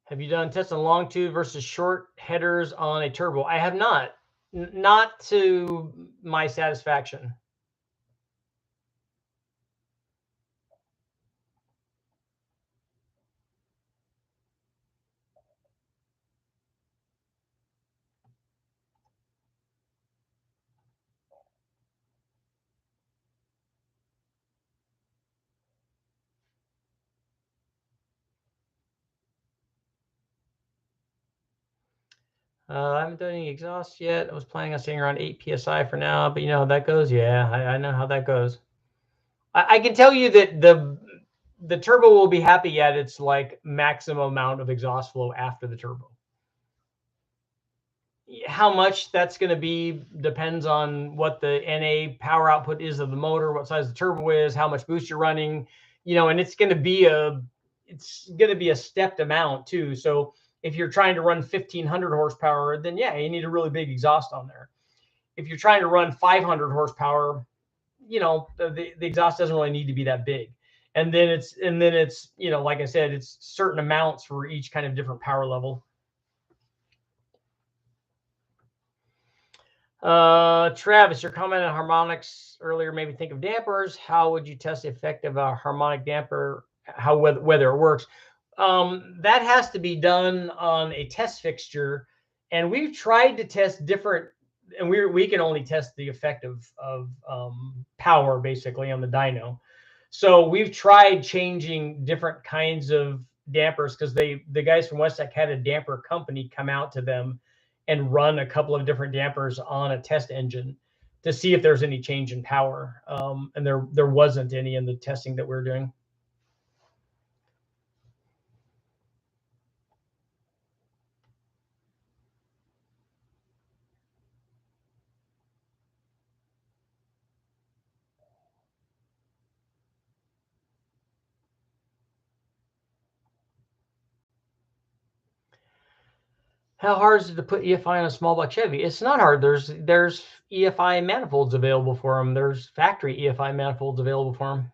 Have you done tests on long tube versus short headers on a turbo? I have not. Not to my satisfaction. I haven't done any exhaust yet. I was planning on staying around 8 psi for now, but you know how that goes. Yeah, I know how that goes. I can tell you that the turbo will be happy at its like maximum amount of exhaust flow after the turbo. How much that's going to be depends on what the NA power output is of the motor, what size the turbo is, how much boost you're running, you know, and it's going to be a stepped amount too. So if you're trying to run 1500 horsepower, then yeah, you need a really big exhaust on there. If you're trying to run 500 horsepower, you know, the exhaust doesn't really need to be that big. And then it's, you know, like I said, it's certain amounts for each kind of different power level. Travis, your comment on harmonics earlier made me think of dampers. How would you test the effect of a harmonic damper? How whether it works? That has to be done on a test fixture, and we've tried to test different, and we can only test the effect of power basically on the dyno. So we've tried changing different kinds of dampers because the guys from Westech had a damper company come out to them and run a couple of different dampers on a test engine to see if there's any change in power. And there wasn't any in the testing that we're doing. How hard is it to put EFI on a small block Chevy? It's not hard. There's EFI manifolds available for them. There's factory EFI manifolds available for them.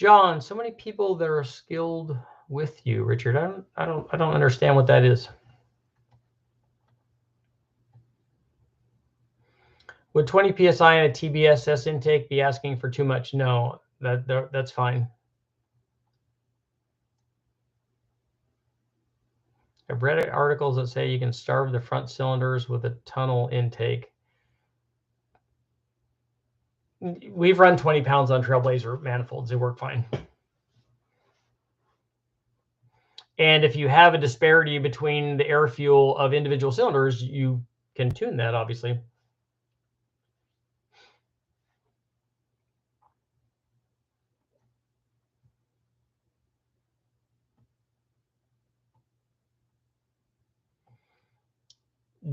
John, so many people that are skilled with you, Richard. I don't understand what that is. Would 20 psi in a TBSS intake be asking for too much? No, that's fine. I've read articles that say you can starve the front cylinders with a tunnel intake. We've run 20 pounds on Trailblazer manifolds. They work fine. And if you have a disparity between the air fuel of individual cylinders, you can tune that, obviously.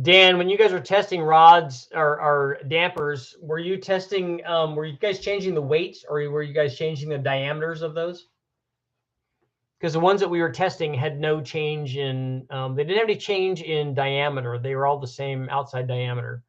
Dan, when you guys were testing rods or dampers, were you testing, were you guys changing the weights, or were you guys changing the diameters of those? Because the ones that we were testing had no change in, they didn't have any change in diameter. They were all the same outside diameter.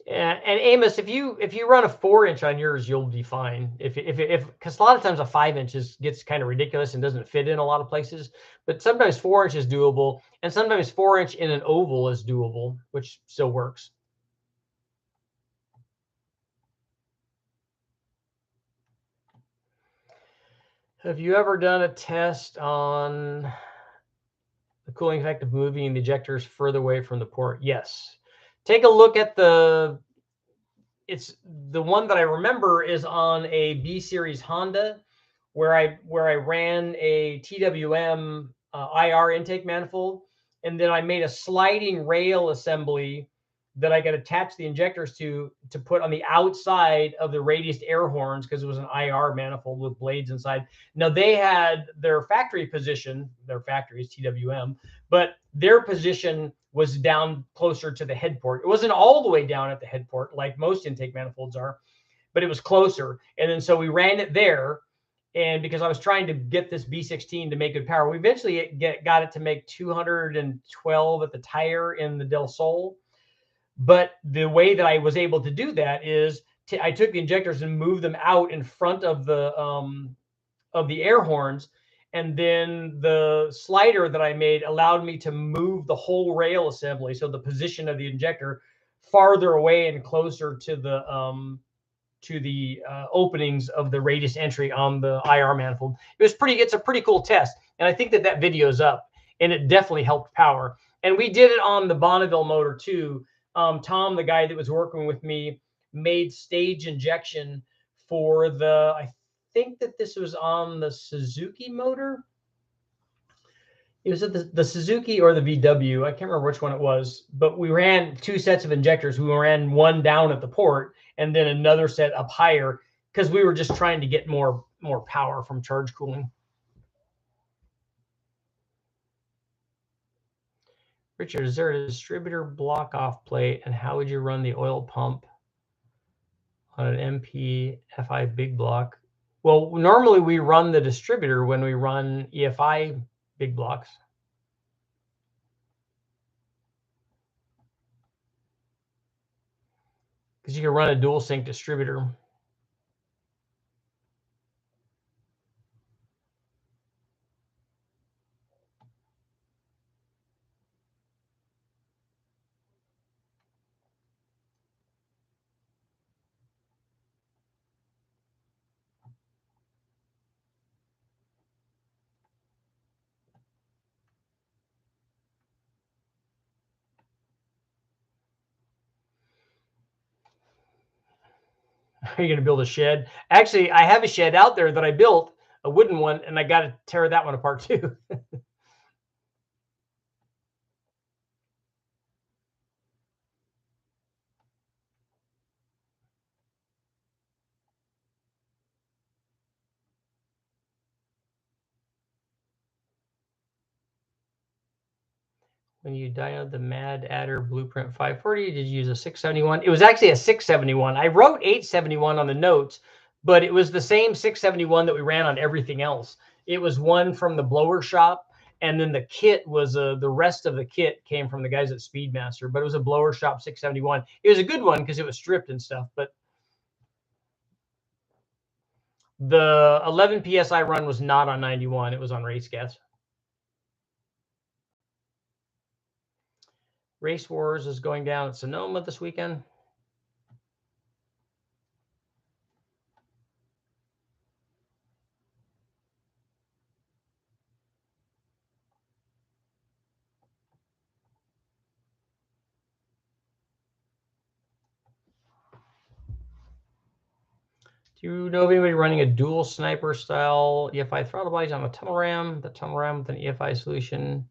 And Amos, if you run a 4-inch on yours, you'll be fine. If because a lot of times a 5-inch gets kind of ridiculous and doesn't fit in a lot of places. But sometimes 4-inch is doable, and sometimes 4-inch in an oval is doable, which still works. Have you ever done a test on the cooling effect of moving the ejectors further away from the port? Yes. Take a look at it's the one that I remember is on a B series Honda, where I ran a TWM IR intake manifold, and then I made a sliding rail assembly that I could attach the injectors to put on the outside of the radiused air horns, because it was an IR manifold with blades inside. Now they had their factory position, their factory is TWM, but their position was down closer to the head port. It wasn't all the way down at the head port like most intake manifolds are, but it was closer. And then so we ran it there. And because I was trying to get this B16 to make good power, we eventually got it to make 212 at the tire in the Del Sol. But the way that I was able to do that is I took the injectors and moved them out in front of the air horns. And then the slider that I made allowed me to move the whole rail assembly, so the position of the injector farther away and closer to the openings of the radius entry on the IR manifold. It's a pretty cool test. And I think that video is up, and it definitely helped power. And we did it on the Bonneville motor too. Tom, the guy that was working with me, made stage injection for I think that this was on the Suzuki motor. It was at the Suzuki or the VW. I can't remember which one it was, but we ran 2 sets of injectors. We ran one down at the port and then another set up higher, because we were just trying to get more power from charge cooling. Richard, is there a distributor block off plate, and how would you run the oil pump on an MP FI big block? Well, normally we run the distributor when we run EFI big blocks. Because you can run a dual sync distributor. Are you going to build a shed? Actually, I have a shed out there that I built, a wooden one, and I got to tear that one apart too. When you dialed the Mad Adder Blueprint 540, did you use a 671? It was actually a 671. I wrote 871 on the notes, but it was the same 671 that we ran on everything else. It was one from the blower shop, And then the kit was the rest of the kit came from the guys at Speedmaster, but it was a blower shop 671. It was a good one because it was stripped and stuff, but the 11 PSI run was not on 91. It was on race gas. Race Wars is going down at Sonoma this weekend. Do you know of anybody running a dual sniper style EFI throttle bodies on a tunnel ram? The tunnel ram with an EFI solution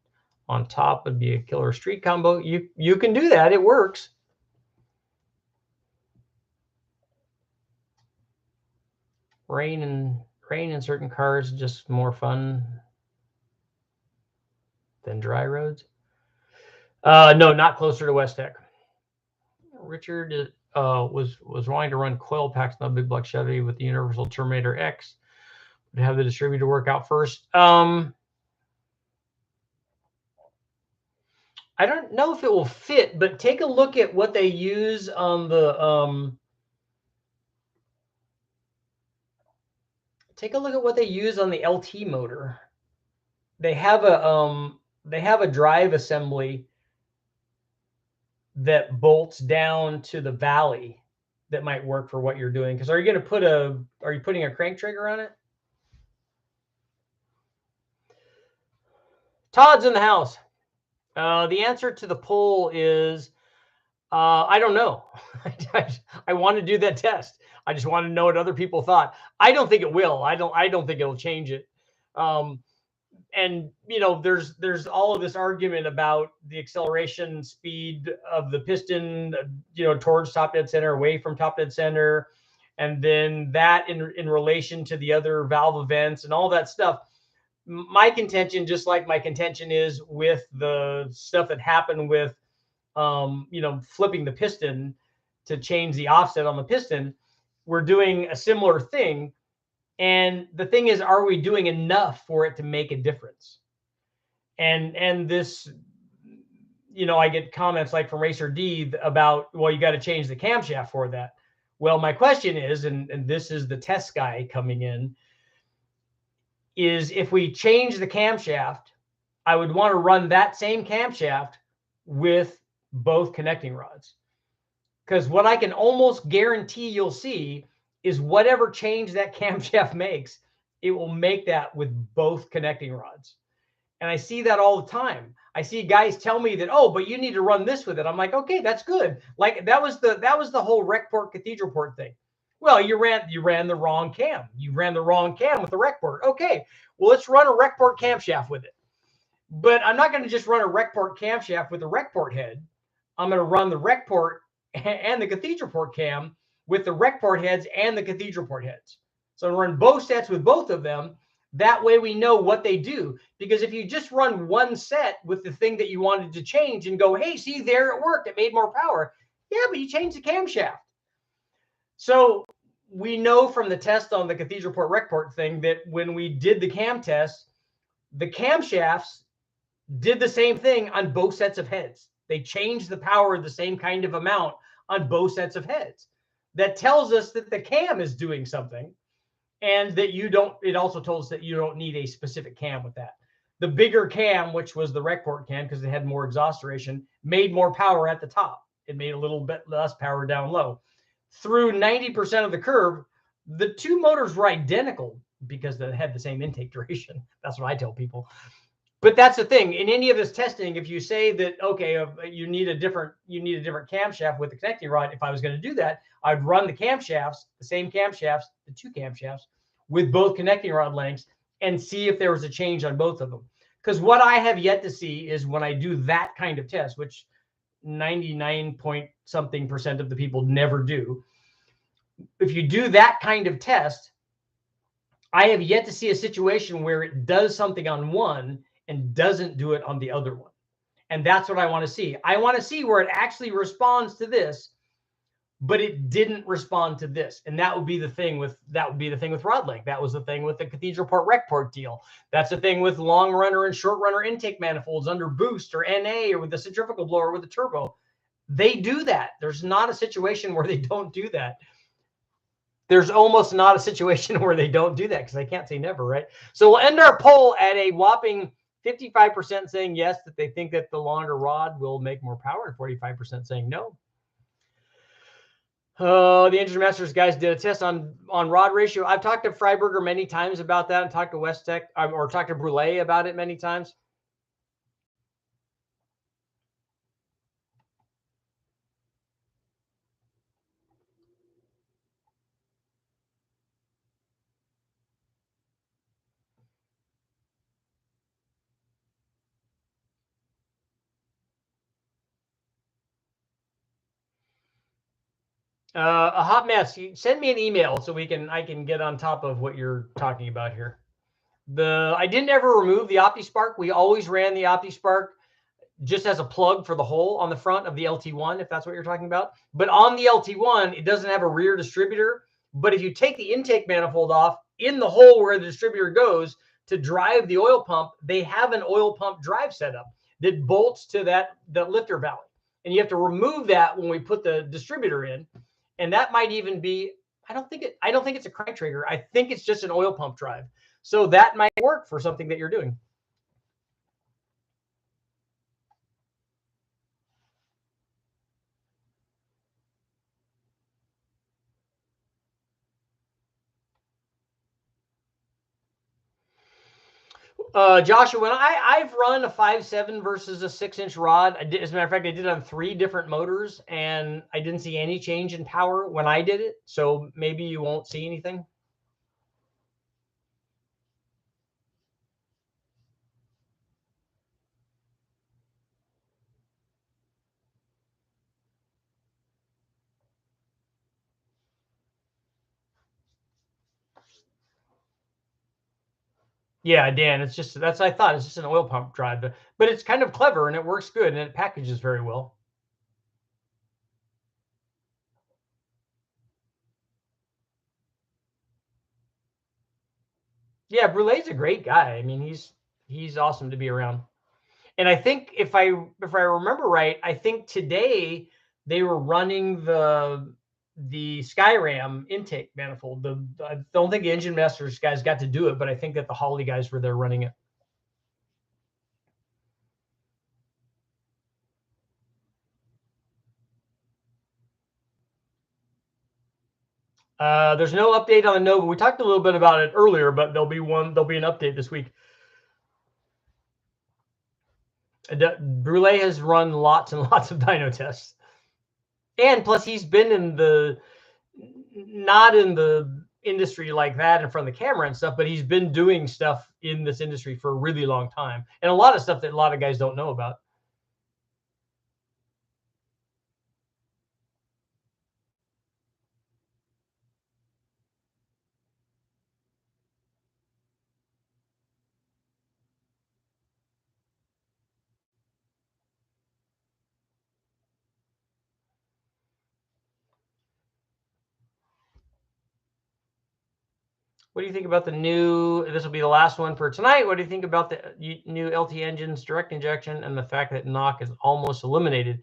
on top would be a killer street combo. You can do that. It works. Rain in certain cars just more fun than dry roads. No, not closer to West Tech. Richard was wanting to run coil packs on the big block Chevy with the Universal Terminator X. Would have the distributor work out first. I don't know if it will fit, but take a look at what they use on the take a look at what they use on the LT motor. They have a drive assembly that bolts down to the valley that might work for what you're doing. Because are you putting a crank trigger on it? Todd's in the house. The answer to the poll is I don't know. I want to do that test. I just want to know what other people thought. I don't think it will. I don't think it'll change it. And you know, there's all of this argument about the acceleration speed of the piston, you know, towards top dead center, away from top dead center, and then that in relation to the other valve events and all that stuff. My contention, just like my contention is with the stuff that happened with, you know, flipping the piston to change the offset on the piston, we're doing a similar thing. And the thing is, are we doing enough for it to make a difference? And this, you know, I get comments like from Racer D about, well, you got to change the camshaft for that. Well, my question is, and this is the test guy coming in, is if we change the camshaft, I would want to run that same camshaft with both connecting rods. Because what I can almost guarantee you'll see is whatever change that camshaft makes, it will make that with both connecting rods. And I see that all the time. I see guys tell me that, oh, but you need to run this with it. I'm like, okay, that's good. Like that was the whole rec port cathedral port thing. Well, you ran the wrong cam. You ran the wrong cam with the rec port. Okay, well, let's run a rec port camshaft with it. But I'm not going to just run a rec port camshaft with a rec port head. I'm going to run the rec port and the cathedral port cam with the rec port heads and the cathedral port heads. So I'm run both sets with both of them. That way we know what they do. Because if you just run one set with the thing that you wanted to change and go, hey, see, there it worked. It made more power. Yeah, but you changed the camshaft. So we know from the test on the cathedral port rec port thing that when we did the cam test, the camshafts did the same thing on both sets of heads. They changed the power the same kind of amount on both sets of heads. That tells us that the cam is doing something, and that you don't, it also told us that you don't need a specific cam with that. The bigger cam, which was the rec port cam, because it had more exhaust duration, made more power at the top. It made a little bit less power down low. Through 90% of the curve, the two motors were identical because they had the same intake duration. That's what I tell people. But that's the thing. In any of this testing, if you say that, okay, you need a different camshaft with the connecting rod, if I was going to do that, I'd run the camshafts, the same camshafts, the two camshafts, with both connecting rod lengths and see if there was a change on both of them. Because what I have yet to see is when I do that kind of test, which 99-point-something% of the people never do. If you do that kind of test, I have yet to see a situation where it does something on one and doesn't do it on the other one. And that's what I want to see. I want to see where it actually responds to this, but it didn't respond to this. And that would be the thing with rod length. That was the thing with the cathedral port rec port deal. That's the thing with long runner and short runner intake manifolds under boost or NA or with the centrifugal blower with the turbo. They do that. There's not a situation where they don't do that. There's almost not a situation where they don't do that, because I can't say never, right? So we'll end our poll at a whopping 55% saying yes, that they think that the longer rod will make more power, and 45% saying no. The Engine Masters guys did a test on rod ratio. I've talked to Freiberger many times about that, and talked to Westech or talked to Brule about it many times. A hot mess. You send me an email so I can get on top of what you're talking about here. I didn't ever remove the OptiSpark. We always ran the OptiSpark just as a plug for the hole on the front of the LT1, if that's what you're talking about. But on the LT1, it doesn't have a rear distributor. But if you take the intake manifold off, in the hole where the distributor goes to drive the oil pump, they have an oil pump drive setup that bolts to the lifter valley. And you have to remove that when we put the distributor in. And that might even be, I don't think it's a crank trigger. I think it's just an oil pump drive. So that might work for something that you're doing. Joshua, when I've run a 5.7 versus a 6-inch rod, as a matter of fact, I did it on 3 different motors, and I didn't see any change in power when I did it. So maybe you won't see anything. Yeah, Dan, it's just I thought it's just an oil pump drive, but it's kind of clever and it works good and it packages very well. Yeah, Brule's a great guy. I mean, he's awesome to be around. And I think if I remember right, I think today they were running the Skyram intake manifold. I don't think the Engine Masters guys got to do it, but I think that the Holly guys were there running it. There's no update on the Nova. We talked a little bit about it earlier, but there'll be an update this week. Brule has run lots and lots of dyno tests, and plus he's been not in the industry like that in front of the camera and stuff, but he's been doing stuff in this industry for a really long time, and a lot of stuff that a lot of guys don't know about. What do you think about the new, this will be the last one for tonight. What do you think about the new LT engines, direct injection, and the fact that knock is almost eliminated?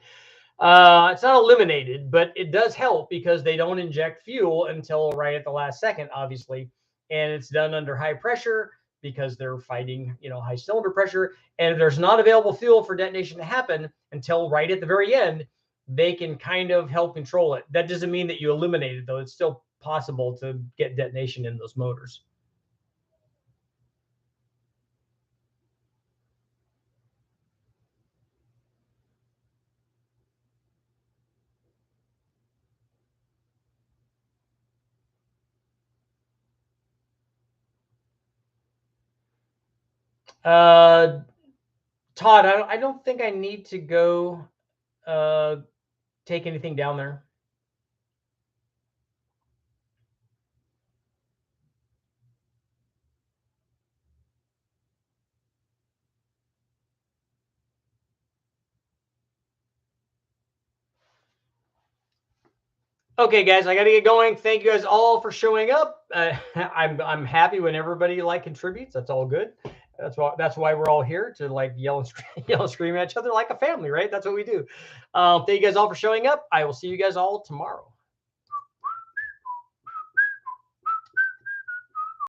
It's not eliminated, but it does help because they don't inject fuel until right at the last second, obviously. And it's done under high pressure because they're fighting, high cylinder pressure. And if there's not available fuel for detonation to happen until right at the very end, they can kind of help control it. That doesn't mean that you eliminate it, though. It's still possible to get detonation in those motors. Todd, I don't think I need to go take anything down there. Okay, guys, I got to get going. Thank you guys all for showing up. I'm happy when everybody like contributes. That's all good. That's why we're all here, to like yell and yell and scream at each other like a family, right? That's what we do. Thank you guys all for showing up. I will see you guys all tomorrow.